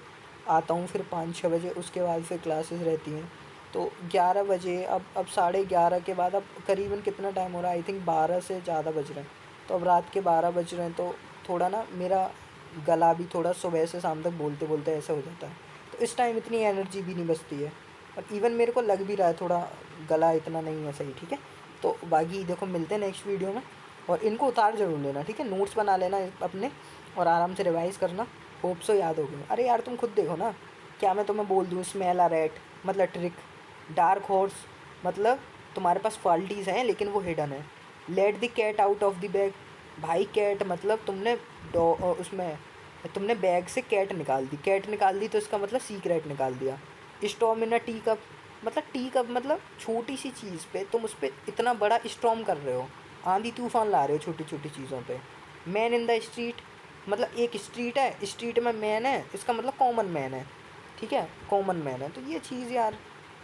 Speaker 1: आता हूँ फिर 5-6 बजे, उसके बाद फिर क्लासेस रहती हैं। तो 11 बजे, अब 11:30 के बाद, अब करीबन कितना टाइम हो रहा है, आई थिंक 12 से ज़्यादा बज रहे हैं। तो अब रात के 12 बज रहे हैं, तो थोड़ा ना मेरा गला भी थोड़ा सुबह से शाम तक बोलते बोलते ऐसा हो जाता है। तो इस टाइम इतनी एनर्जी भी नहीं बचती है, और इवन मेरे को लग भी रहा है थोड़ा गला इतना नहीं है सही, ठीक है। तो बाकी देखो मिलते हैं नेक्स्ट वीडियो में, और इनको उतार ज़रूर लेना, ठीक है। नोट्स बना लेना अपने और आराम से रिवाइज़ करना। होप सो याद हो गई। अरे यार तुम खुद देखो ना, क्या मैं तुम्हें बोल दूँ, स्मेल अ रैट मतलब ट्रिक, डार्क हॉर्स मतलब तुम्हारे पास क्वालिटीज़ हैं लेकिन वो हिडन है, let the cat out of the bag, भाई कैट मतलब तुमने उसमें तुमने बैग से कैट निकाल दी, कैट निकाल दी तो इसका मतलब सीक्रेट निकाल दिया। स्टॉर्म इन अ टी कप, मतलब टी कप मतलब छोटी सी चीज़ पे तुम उस पर इतना बड़ा स्टॉर्म कर रहे हो, आंधी तूफान ला रहे हो छोटी छोटी चीज़ों पे। मैन इन द स्ट्रीट, मतलब एक स्ट्रीट है, स्ट्रीट में मैन है, इसका मतलब कॉमन मैन है, ठीक है, कॉमन मैन है। तो ये चीज़ यार,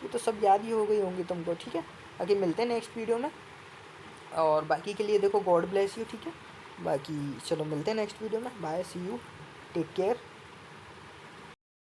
Speaker 1: ये तो सब याद ही हो गई होंगी तुमको, ठीक है। आगे मिलते हैं नेक्स्ट वीडियो में, और बाकी के लिए देखो गॉड ब्लेस यू, ठीक है। बाकी चलो मिलते हैं नेक्स्ट वीडियो में, bye, see you, take care.